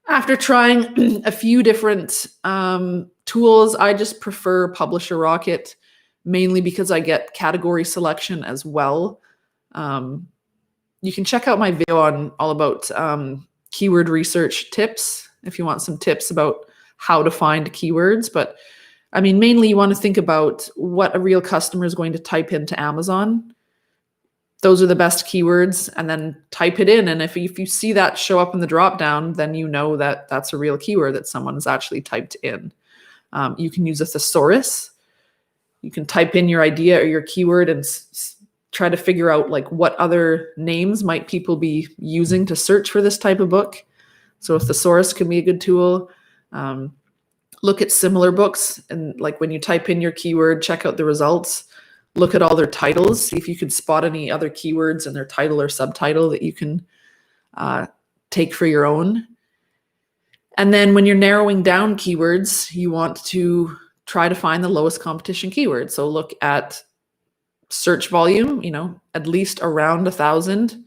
A: after trying a few different tools, I just prefer Publisher Rocket, mainly because I get category selection as well. You can check out my video on all about keyword research tips if you want some tips about how to find keywords. But I mean, mainly you want to think about what a real customer is going to type into Amazon. Those are the best keywords, and then type it in. And if you see that show up in the dropdown, then you know that that's a real keyword that someone has actually typed in. You can use a thesaurus. You can type in your idea or your keyword and try to figure out like what other names might people be using to search for this type of book. So a thesaurus can be a good tool. Look at similar books, and like when you type in your keyword, check out the results. Look at all their titles, see if you can spot any other keywords in their title or subtitle that you can take for your own. And then when you're narrowing down keywords, you want to try to find the lowest competition keyword. So look at search volume, at least around 1,000.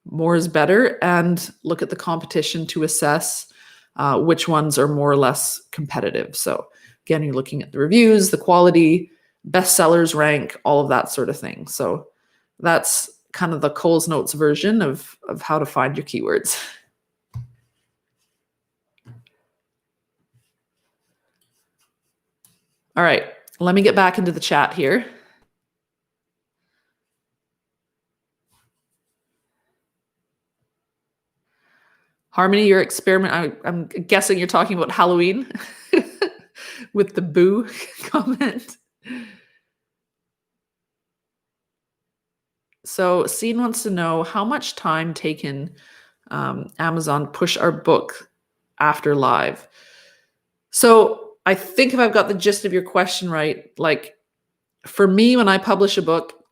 A: More is better. And look at the competition to assess which ones are more or less competitive. So again, you're looking at the reviews, the quality, bestsellers rank, all of that sort of thing. So that's kind of the Coles Notes version of how to find your keywords. All right, let me get back into the chat here. Harmony, your experiment, I'm guessing you're talking about Halloween with the boo comment. So Scene wants to know how much time taken Amazon push our book after live. So I think if I've got the gist of your question right, like for me, when I publish a book,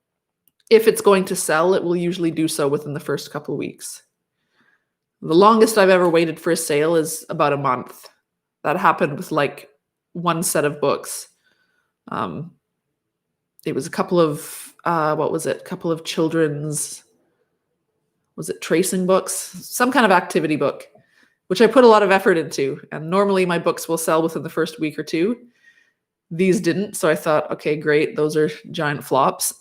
A: if it's going to sell, it will usually do so within the first couple of weeks. The longest I've ever waited for a sale is about a month. That happened with like one set of books. It was a couple of, couple of children's, was it tracing books? Some kind of activity book, which I put a lot of effort into. And normally my books will sell within the first week or two. These didn't. So I thought, okay, great. Those are giant flops.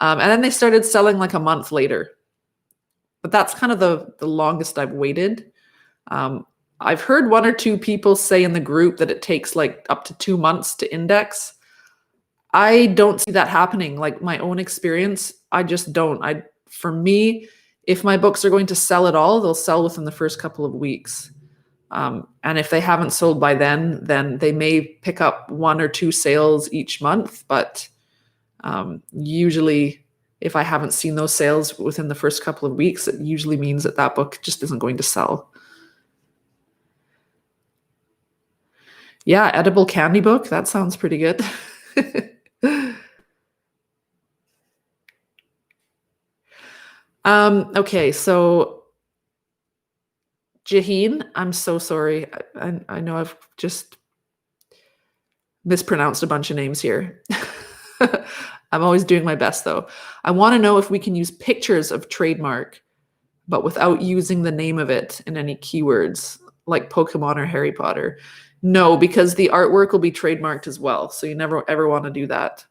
A: And then they started selling like a month later. But that's kind of the longest I've waited. I've heard one or two people say in the group that it takes like up to 2 months to index. I don't see that happening. Like my own experience, I just don't. For me, if my books are going to sell at all, they'll sell within the first couple of weeks. And if they haven't sold by then they may pick up 1 or 2 sales each month. But usually, if I haven't seen those sales within the first couple of weeks, it usually means that book just isn't going to sell. Yeah, edible candy book. That sounds pretty good. Okay, so Jaheen, I'm so sorry. I know I've just mispronounced a bunch of names here. I'm always doing my best though. I want to know if we can use pictures of trademark, but without using the name of it in any keywords like Pokemon or Harry Potter. No, because the artwork will be trademarked as well. So you never ever want to do that.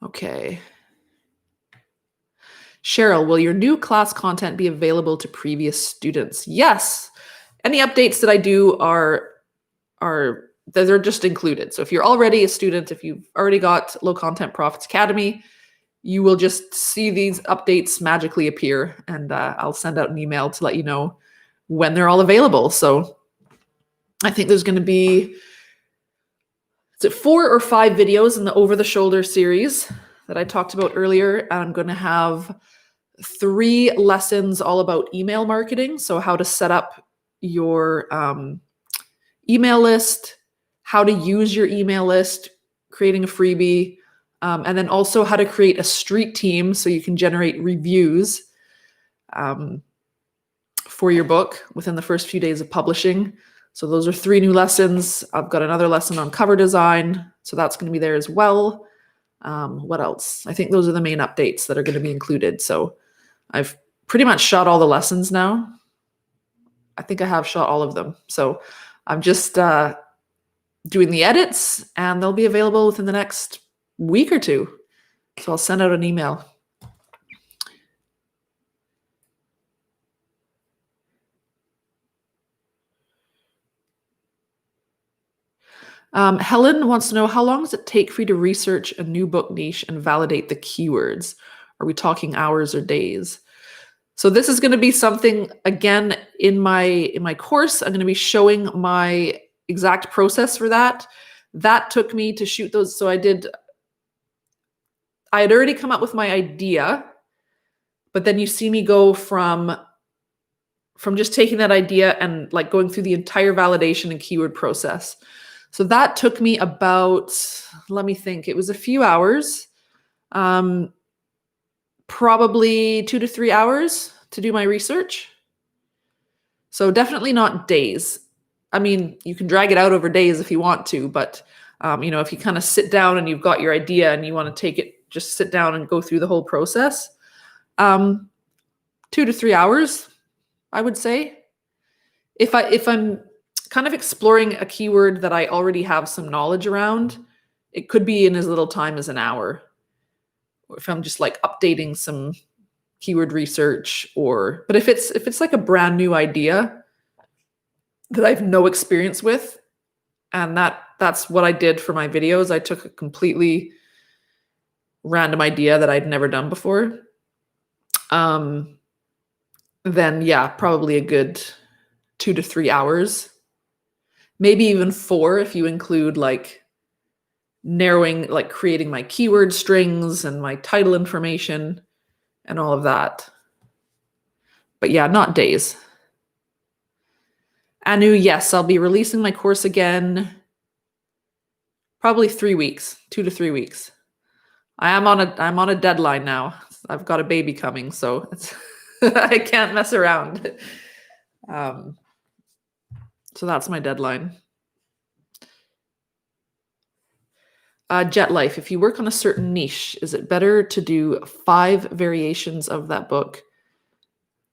A: Okay. Cheryl, will your new class content be available to previous students? Yes. Any updates that I do are they're just included. So if you're already a student, if you've already got Low Content Profits Academy, you will just see these updates magically appear, and I'll send out an email to let you know when they're all available. So I think there's going to be, is it 4 or 5 videos in the Over the Shoulder series that I talked about earlier. And I'm going to have 3 lessons all about email marketing. So how to set up your email list, how to use your email list, creating a freebie, and then also how to create a street team so you can generate reviews for your book within the first few days of publishing. So those are 3 new lessons. I've got another lesson on cover design, so that's going to be there as well. What else? I think those are the main updates that are going to be included. So I've pretty much shot all the lessons now. I think I have shot all of them. So I'm just doing the edits, and they'll be available within the next week or 2. So I'll send out an email. Helen wants to know, how long does it take for you to research a new book niche and validate the keywords? Are we talking hours or days? So this is going to be something, again, in my course. I'm going to be showing my exact process for that. That took me to shoot those. So I had already come up with my idea, but then you see me go from just taking that idea and like going through the entire validation and keyword process. So that took me about, let me think, it was a few hours, probably 2 to 3 hours to do my research. So definitely not days. I mean, you can drag it out over days if you want to, but if you kind of sit down and you've got your idea and you want to take it, just sit down and go through the whole process. 2 to 3 hours, I would say. If I'm kind of exploring a keyword that I already have some knowledge around, it could be in as little time as an hour. Or if I'm just like updating some keyword research, but if it's like a brand new idea that I have no experience with, and that's what I did for my videos. I took a completely random idea that I'd never done before. Then yeah, probably a good 2 to 3 hours. Maybe even 4 if you include like narrowing, like creating my keyword strings and my title information and all of that. But yeah, not days. Anu, yes, I'll be releasing my course again. Probably 3 weeks, 2 to 3 weeks. I'm on a deadline now. I've got a baby coming, so I can't mess around. So that's my deadline. Jet Life, if you work on a certain niche, is it better to do 5 variations of that book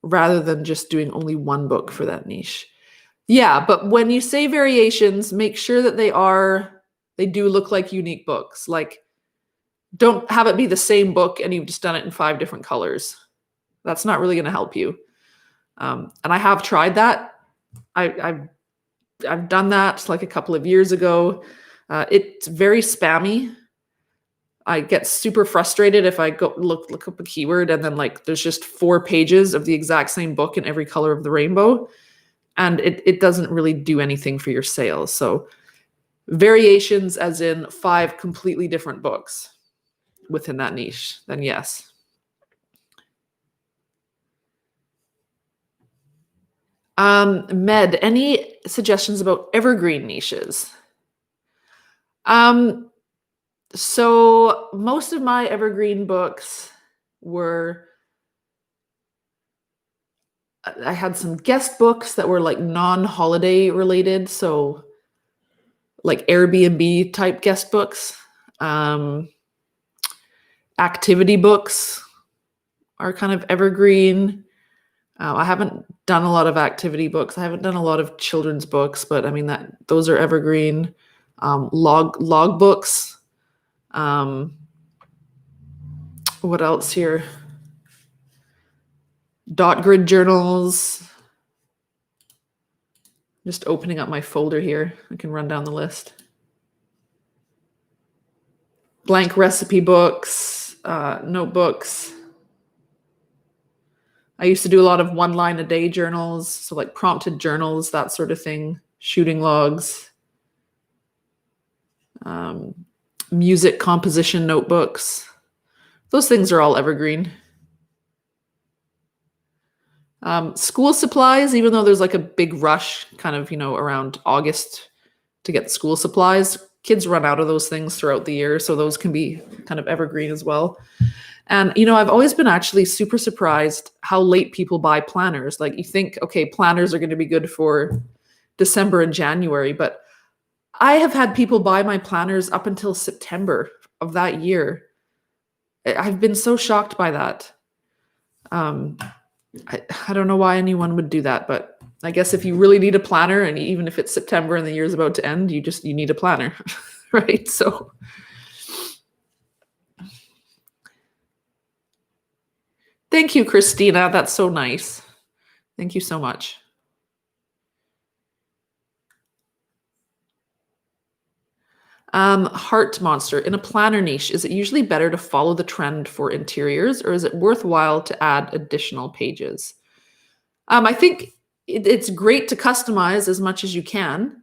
A: rather than just doing only 1 book for that niche? Yeah, but when you say variations, make sure that they do look like unique books. Like, don't have it be the same book and you've just done it in 5 different colors. That's not really going to help you. And I have tried that. I've done that like a couple of years ago. It's very spammy. I get super frustrated if I go look up a keyword and then like there's just 4 pages of the exact same book in every color of the rainbow, and it doesn't really do anything for your sales. So variations as in 5 completely different books within that niche, then yes. Med, any suggestions about evergreen niches? Um, so most of my evergreen books were, I had some guest books that were like non-holiday related, so like Airbnb type guest books. Um, Activity books are kind of evergreen. I haven't done a lot of activity books. I haven't done a lot of children's books, but I mean that those are evergreen. Log books. Um, what else here? Dot grid journals. Just opening up my folder here. I can run down the list. Blank recipe books, notebooks. I used to do a lot of 1 line a day journals, so like prompted journals, that sort of thing. Shooting logs. Music composition notebooks. Those things are all evergreen. School supplies, even though there's like a big rush kind of, around August to get school supplies, kids run out of those things throughout the year. So those can be kind of evergreen as well. And, I've always been actually super surprised how late people buy planners. Like you think, okay, planners are going to be good for December and January, but I have had people buy my planners up until September of that year. I've been so shocked by that. I don't know why anyone would do that, but I guess if you really need a planner, and even if it's September and the year's about to end, you need a planner, right? So thank you, Christina. That's so nice. Thank you so much. Heart Monster, in a planner niche, is it usually better to follow the trend for interiors, or is it worthwhile to add additional pages? I think it's great to customize as much as you can,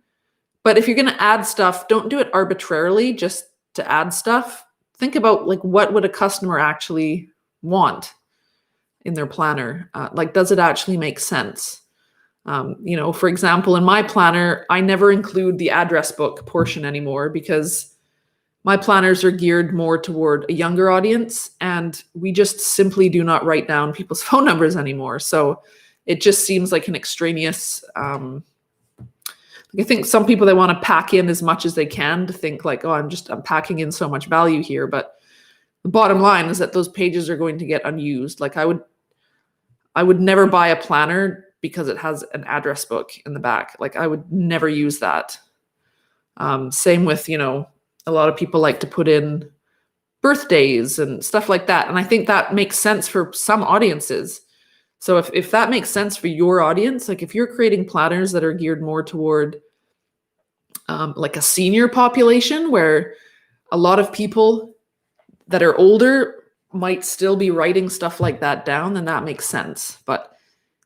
A: but if you're going to add stuff, don't do it arbitrarily just to add stuff. Think about like what would a customer actually want in their planner? Like, does it actually make sense? For example, in my planner, I never include the address book portion anymore because my planners are geared more toward a younger audience, and we just simply do not write down people's phone numbers anymore. So it just seems like an extraneous. I think some people, they want to pack in as much as they can to think like, oh, I'm packing in so much value here. But the bottom line is that those pages are going to get unused. Like I would never buy a planner because it has an address book in the back. Like I would never use that. Same with, a lot of people like to put in birthdays and stuff like that. And I think that makes sense for some audiences. So if that makes sense for your audience, like if you're creating planners that are geared more toward like a senior population where a lot of people that are older might still be writing stuff like that down, then that makes sense. But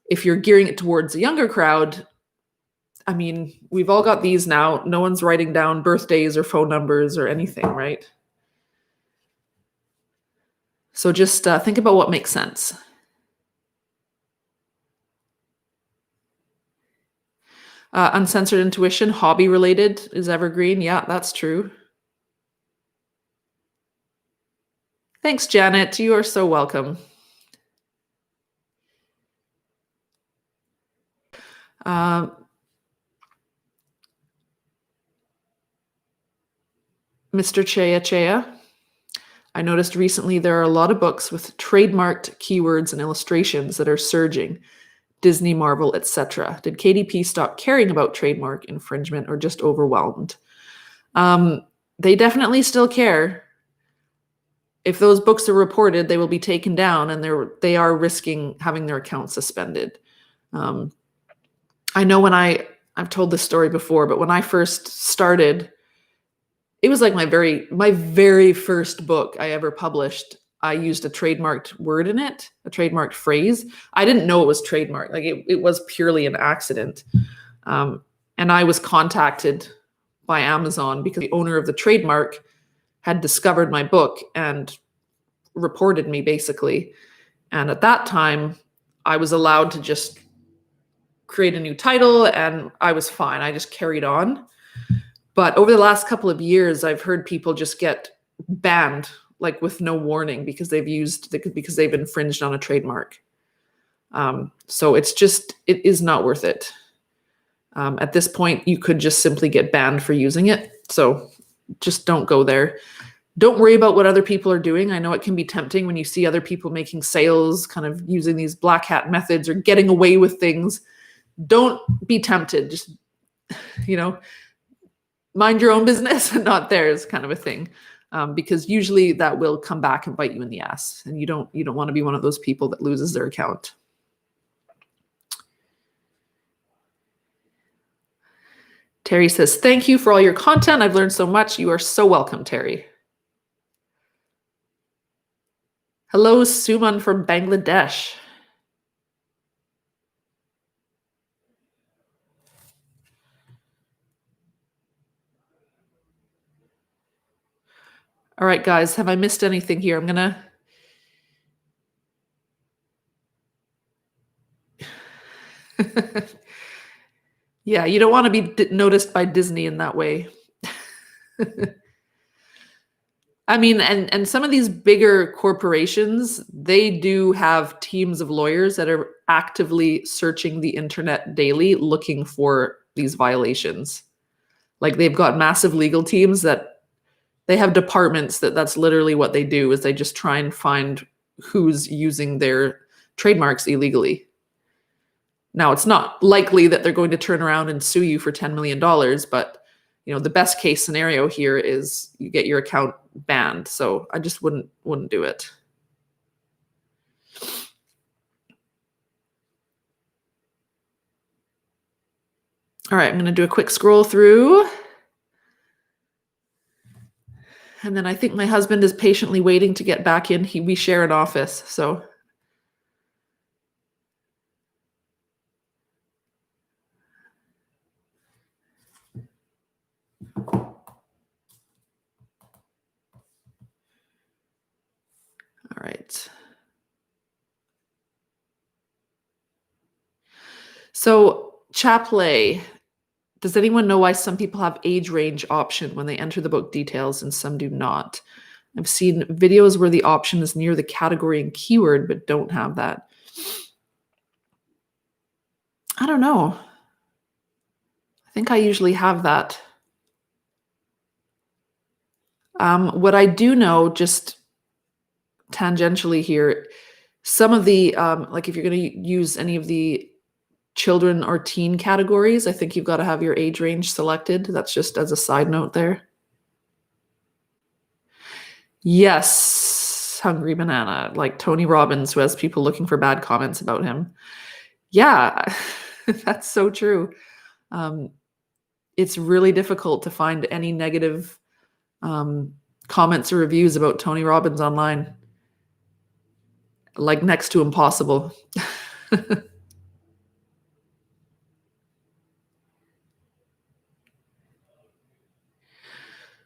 A: if you're gearing it towards a younger crowd, I mean, we've all got these now. No one's writing down birthdays or phone numbers or anything, right? So just think about what makes sense. Uncensored intuition, hobby related, is evergreen. Yeah, that's true. Thanks, Janet. You are so welcome. Mr. Chea, I noticed recently there are a lot of books with trademarked keywords and illustrations that are surging. Disney, Marvel, etc. Did KDP stop caring about trademark infringement or just overwhelmed? They definitely still care. If those books are reported, they will be taken down, and they are risking having their account suspended. I know I've told this story before, but when I first started, it was like my very first book I ever published. I used a trademarked word in it, a trademarked phrase. I didn't know it was trademarked. Like it was purely an accident. And I was contacted by Amazon because the owner of the trademark had discovered my book and reported me basically. And at that time, I was allowed to just create a new title, and I was fine. I just carried on. But over the last couple of years, I've heard people just get banned, like with no warning, because they've infringed on a trademark. So it is not worth it. At this point, you could just simply get banned for using it. So just don't go there. Don't worry about what other people are doing. I know it can be tempting when you see other people making sales, kind of using these black hat methods or getting away with things. Don't be tempted. Just, mind your own business and not theirs, kind of a thing. Because usually that will come back and bite you in the ass. And you don't want to be one of those people that loses their account. Terry says, thank you for all your content. I've learned so much. You are so welcome, Terry. Hello, Suman from Bangladesh. All right, guys, have I missed anything here? I'm going to... Yeah, you don't want to be noticed by Disney in that way. I mean, and some of these bigger corporations, they do have teams of lawyers that are actively searching the internet daily looking for these violations. Like they've got massive legal teams that they have departments that's literally what they do, is they just try and find who's using their trademarks illegally. Now, it's not likely that they're going to turn around and sue you for $10 million, but the best case scenario here is you get your account banned. So I just wouldn't do it. All right, I'm going to do a quick scroll through. And then I think my husband is patiently waiting to get back in. We share an office, so... All right. So Chaplay, does anyone know why some people have age range option when they enter the book details and some do not? I've seen videos where the option is near the category and keyword, but don't have that. I don't know. I think I usually have that. What I do know, just tangentially here, some of the, like if you're going to use any of the children or teen categories, I think you've got to have your age range selected. That's just as a side note there. Yes, Hungry Banana, like Tony Robbins, who has people looking for bad comments about him. Yeah, that's so true. It's really difficult to find any negative comments or reviews about Tony Robbins online. Like next to impossible.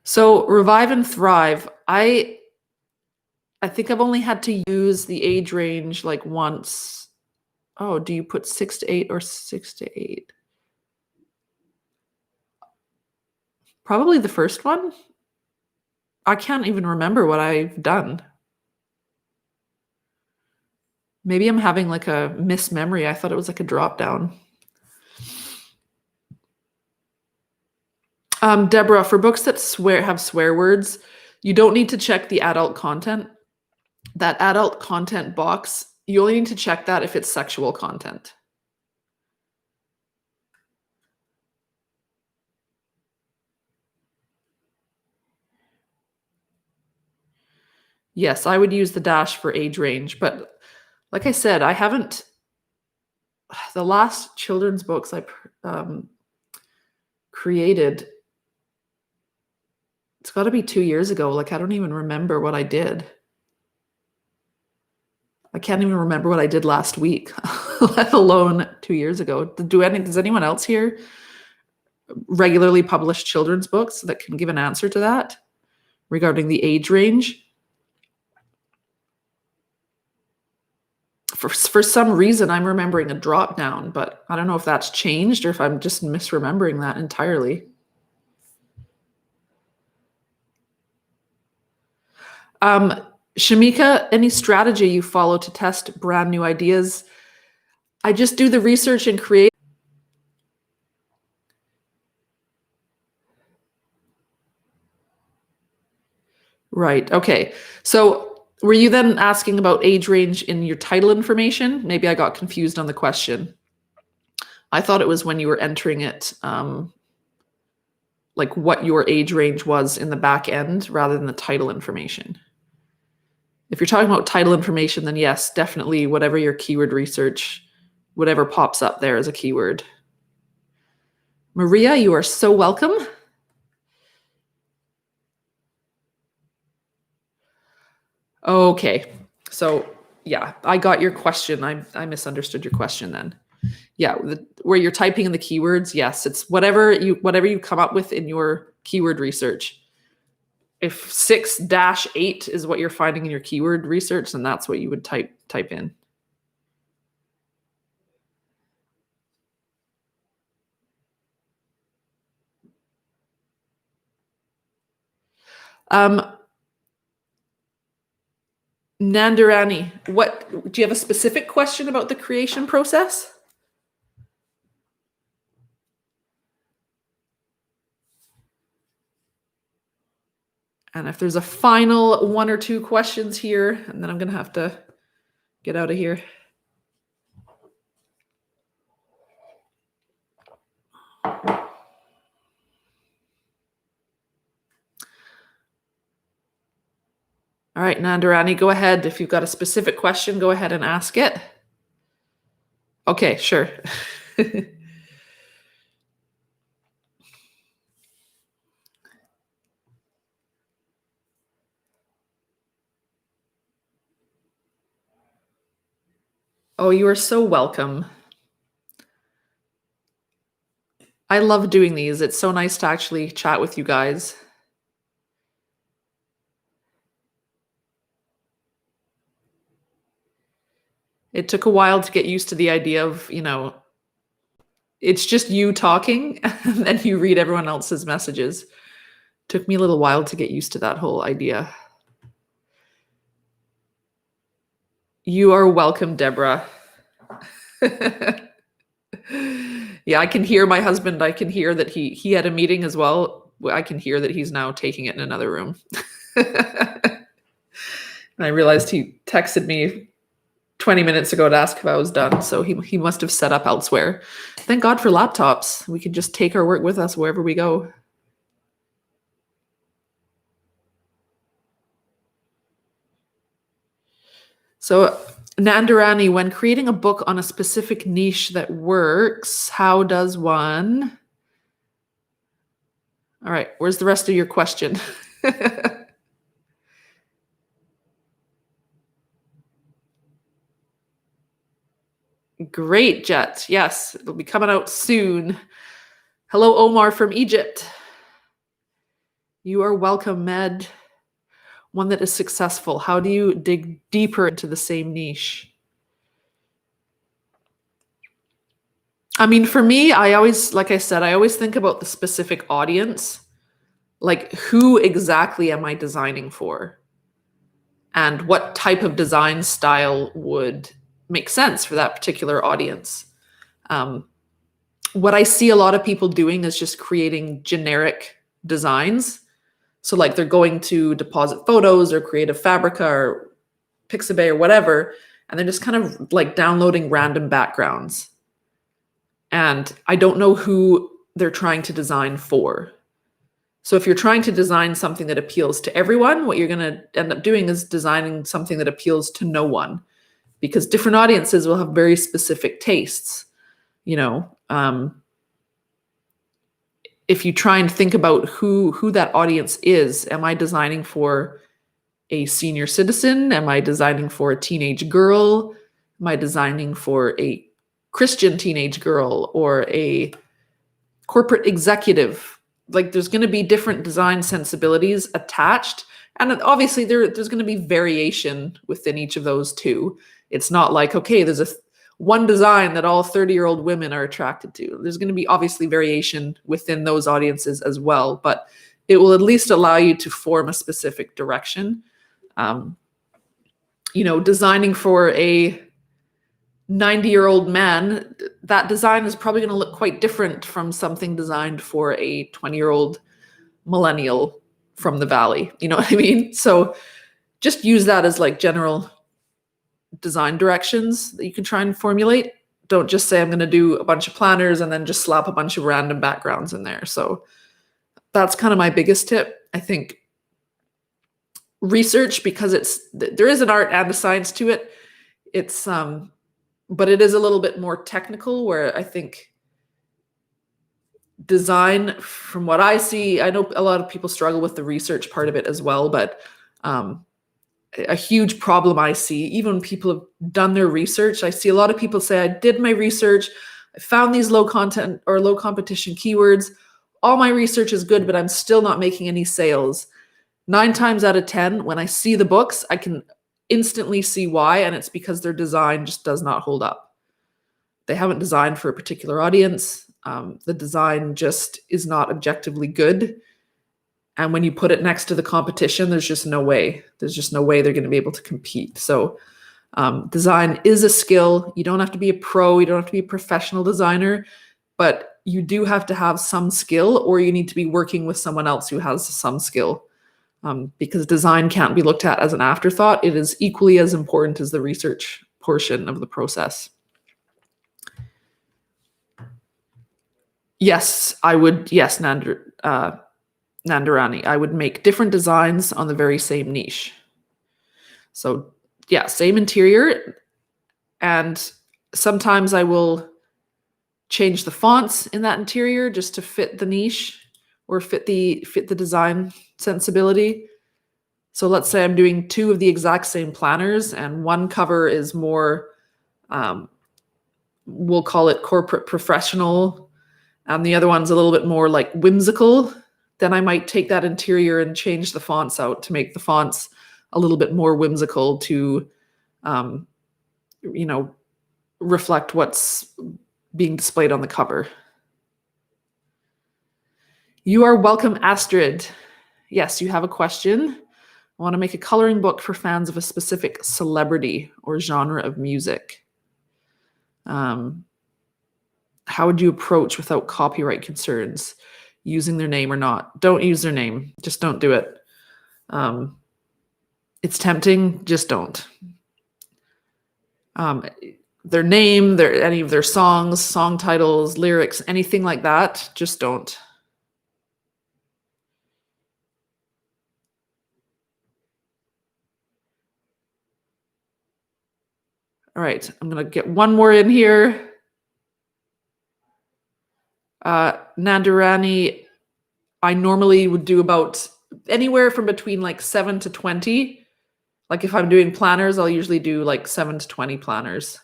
A: So Revive and Thrive, I think I've only had to use the age range like once. Oh, do you put 6 to 8 or 6 to 8? Probably the first one. I can't even remember what I've done. Maybe I'm having like a mismemory. I thought it was like a drop down. Deborah, for books that have swear words, you don't need to check the adult content. That adult content box, you only need to check that if it's sexual content. Yes, I would use the dash for age range, but like I said, I haven't, the last children's books I created, it's got to be 2 years ago. Like, I don't even remember what I did. I can't even remember what I did last week, let alone 2 years ago. Does anyone else here regularly publish children's books that can give an answer to that regarding the age range? for some reason, I'm remembering a drop down, but I don't know if that's changed or if I'm just misremembering that entirely. Shamika, any strategy you follow to test brand new ideas? I just do the research and create. Right. Okay. So were you then asking about age range in your title information? Maybe I got confused on the question. I thought it was when you were entering it, like what your age range was in the back end rather than the title information. If you're talking about title information, then yes, definitely whatever your keyword research, whatever pops up there is a keyword. Maria, you are so welcome. Okay. So yeah, I got your question. I misunderstood your question then. Yeah, where you're typing in the keywords, yes, it's whatever you come up with in your keyword research. If 6-8 is what you're finding in your keyword research, then that's what you would type in. Nandarani, what do you have a specific question about the creation process? And if there's a final 1 or 2 questions here, and then I'm going to have to get out of here. All right, Nandarani, go ahead. If you've got a specific question, go ahead and ask it. Okay, sure. Oh, you are so welcome. I love doing these. It's so nice to actually chat with you guys. It took a while to get used to the idea of, it's just you talking and then you read everyone else's messages. Took me a little while to get used to that whole idea. You are welcome, Deborah. Yeah, I can hear my husband. I can hear that he had a meeting as well. I can hear that he's now taking it in another room. And I realized he texted me 20 minutes ago to ask if I was done. So he must have set up elsewhere. Thank God for laptops. We could just take our work with us wherever we go. So Nandarani, when creating a book on a specific niche that works, how does one... All right, where's the rest of your question? Great, Jet. Yes, it'll be coming out soon. Hello, Omar from Egypt. You are welcome, Med. One that is successful. How do you dig deeper into the same niche? I mean, for me, like I said, I always think about the specific audience. Like, who exactly am I designing for? And what type of design style would make sense for that particular audience? What I see a lot of people doing is just creating generic designs. So like they're going to Deposit Photos or Creative Fabrica or Pixabay or whatever, and they're just kind of like downloading random backgrounds. And I don't know who they're trying to design for. So if you're trying to design something that appeals to everyone, what you're going to end up doing is designing something that appeals to no one, because different audiences will have very specific tastes. If you try and think about who that audience is, am I designing for a senior citizen? Am I designing for a teenage girl? Am I designing for a Christian teenage girl or a corporate executive? Like, there's going to be different design sensibilities attached And obviously there's going to be variation within each of those too. It's not like, okay, there's one design that all 30-year-old women are attracted to. There's going to be obviously variation within those audiences as well, but it will at least allow you to form a specific direction. Designing for a 90-year-old man, that design is probably going to look quite different from something designed for a 20-year-old millennial from the valley. You know what I mean? So just use that as like general design directions that you can try and formulate. Don't just say I'm going to do a bunch of planners and then just slap a bunch of random backgrounds in there. So that's kind of my biggest tip. I think research, because there is an art and a science to it. It's but it is a little bit more technical, where I think design, from what I see, I know a lot of people struggle with the research part of it as well, but a huge problem I see, even when people have done their research, I see a lot of people say, I did my research, I found these low content or low competition keywords, all my research is good, but I'm still not making any sales. 9 times out of 10, when I see the books, I can instantly see why, and it's because their design just does not hold up. They haven't designed for a particular audience. The design just is not objectively good. And when you put it next to the competition, there's just no way. There's just no way they're going to be able to compete. So design is a skill. You don't have to be a pro. You don't have to be a professional designer, but you do have to have some skill, or you need to be working with someone else who has some skill. Because design can't be looked at as an afterthought. It is equally as important as the research portion of the process. Yes, I would. Yes, Nandarani. I would make different designs on the very same niche. So yeah, same interior. And sometimes I will change the fonts in that interior just to fit the niche or fit the design sensibility. So let's say I'm doing 2 of the exact same planners, and one cover is more, we'll call it corporate professional, and the other one's a little bit more like whimsical. Then I might take that interior and change the fonts out to make the fonts a little bit more whimsical to, reflect what's being displayed on the cover. You are welcome, Astrid. Yes, you have a question. I want to make a coloring book for fans of a specific celebrity or genre of music. How would you approach without copyright concerns? Using their name or not? Don't use their name. Just don't do it. It's tempting. Just don't. Their name, any of their songs, song titles, lyrics, anything like that, just don't. All right, I'm going to get one more in here. Nandarani, I normally would do about anywhere from between like 7 to 20. Like if I'm doing planners, I'll usually do like 7 to 20 planners.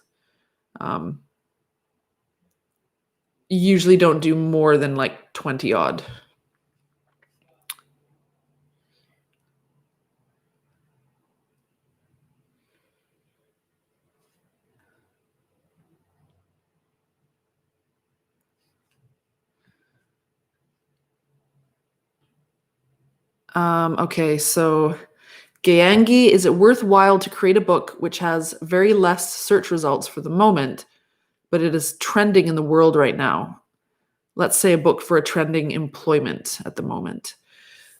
A: Usually don't do more than like 20 odd. Okay, so Gayangi, is it worthwhile to create a book which has very less search results for the moment, but it is trending in the world right now? Let's say a book for a trending employment at the moment.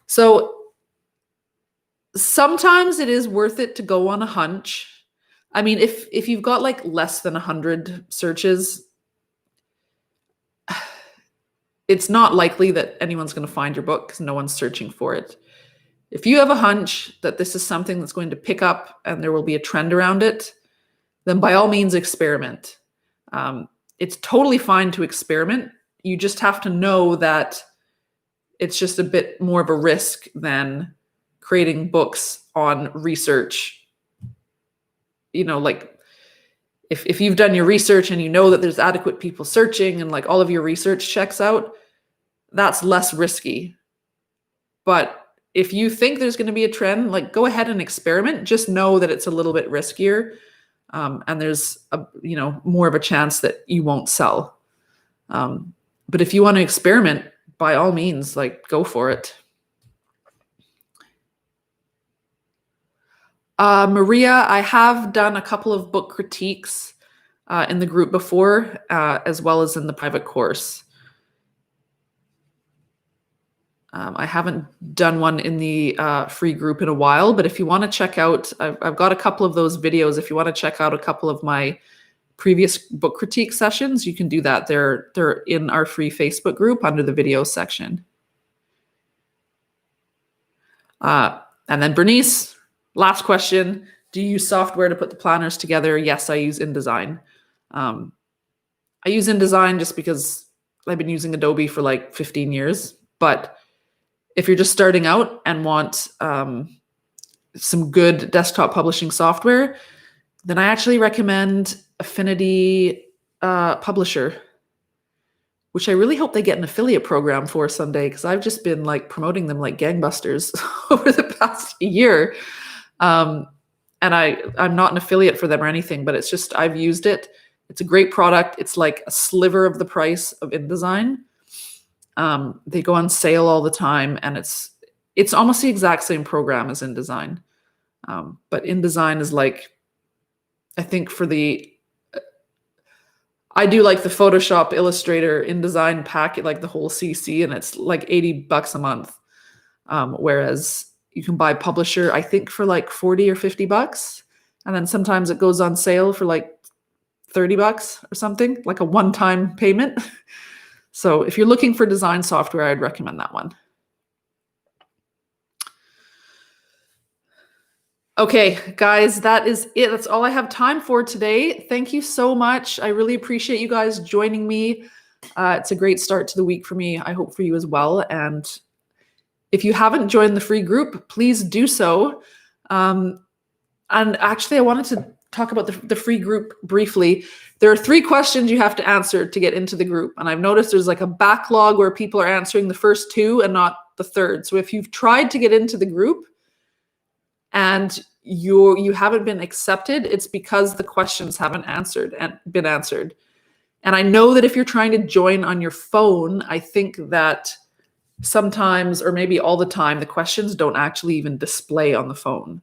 A: So sometimes it is worth it to go on a hunch. I mean, if you've got like less than 100 searches, it's not likely that anyone's going to find your book because no one's searching for it. If you have a hunch that this is something that's going to pick up and there will be a trend around it, then by all means experiment. It's totally fine to experiment. You just have to know that it's just a bit more of a risk than creating books on research. Like if you've done your research and you know that there's adequate people searching and like all of your research checks out, that's less risky. But if you think there's going to be a trend, like go ahead and experiment. Just know that it's a little bit riskier, and there's more of a chance that you won't sell. But if you want to experiment, by all means, like go for it. Maria, I have done a couple of book critiques in the group before, as well as in the private course. I haven't done one in the free group in a while, but if you want to check out, I've got a couple of those videos. If you want to check out a couple of my previous book critique sessions, you can do that. They're in our free Facebook group under the video section. And then Bernice, last question. Do you use software to put the planners together? Yes, I use InDesign. I use InDesign just because I've been using Adobe for like 15 years. But if you're just starting out and want some good desktop publishing software, then I actually recommend Affinity Publisher, which I really hope they get an affiliate program for someday, because I've just been like promoting them like gangbusters over the past year. And I'm not an affiliate for them or anything, but it's just, I've used it. It's a great product. It's like a sliver of the price of InDesign. They go on sale all the time, and it's almost the exact same program as InDesign. But InDesign is like, I think I do like the Photoshop, Illustrator, InDesign packet, like the whole CC, and it's like $80 a month. Whereas you can buy Publisher, I think, for like $40 or $50. And then sometimes it goes on sale for like $30 or something, like a one-time payment. So if you're looking for design software, I'd recommend that one. Okay, guys, that is it. That's all I have time for today. Thank you so much. I really appreciate you guys joining me. It's a great start to the week for me. I hope for you as well. And if you haven't joined the free group, please do so. And actually, I wanted to talk about the free group briefly. There are 3 questions you have to answer to get into the group. And I've noticed there's like a backlog where people are answering the first 2 and not the third. So if you've tried to get into the group and you haven't been accepted, it's because the questions haven't been answered. And I know that if you're trying to join on your phone, I think that sometimes, or maybe all the time, the questions don't actually even display on the phone.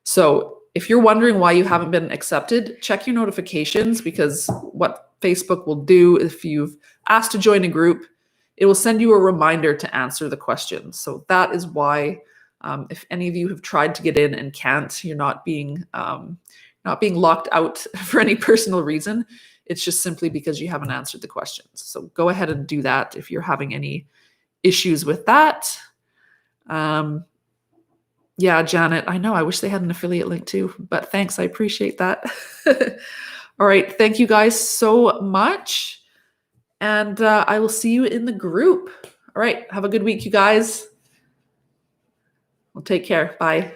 A: So if you're wondering why you haven't been accepted, check your notifications, because what Facebook will do, if you've asked to join a group, it will send you a reminder to answer the questions. So that is why, if any of you have tried to get in and can't, you're not being locked out for any personal reason. It's just simply because you haven't answered the questions. So go ahead and do that if you're having any issues with that. Yeah, Janet, I know. I wish they had an affiliate link too, but thanks. I appreciate that. All right. Thank you guys so much. And I will see you in the group. All right. Have a good week, you guys. Well, take care. Bye.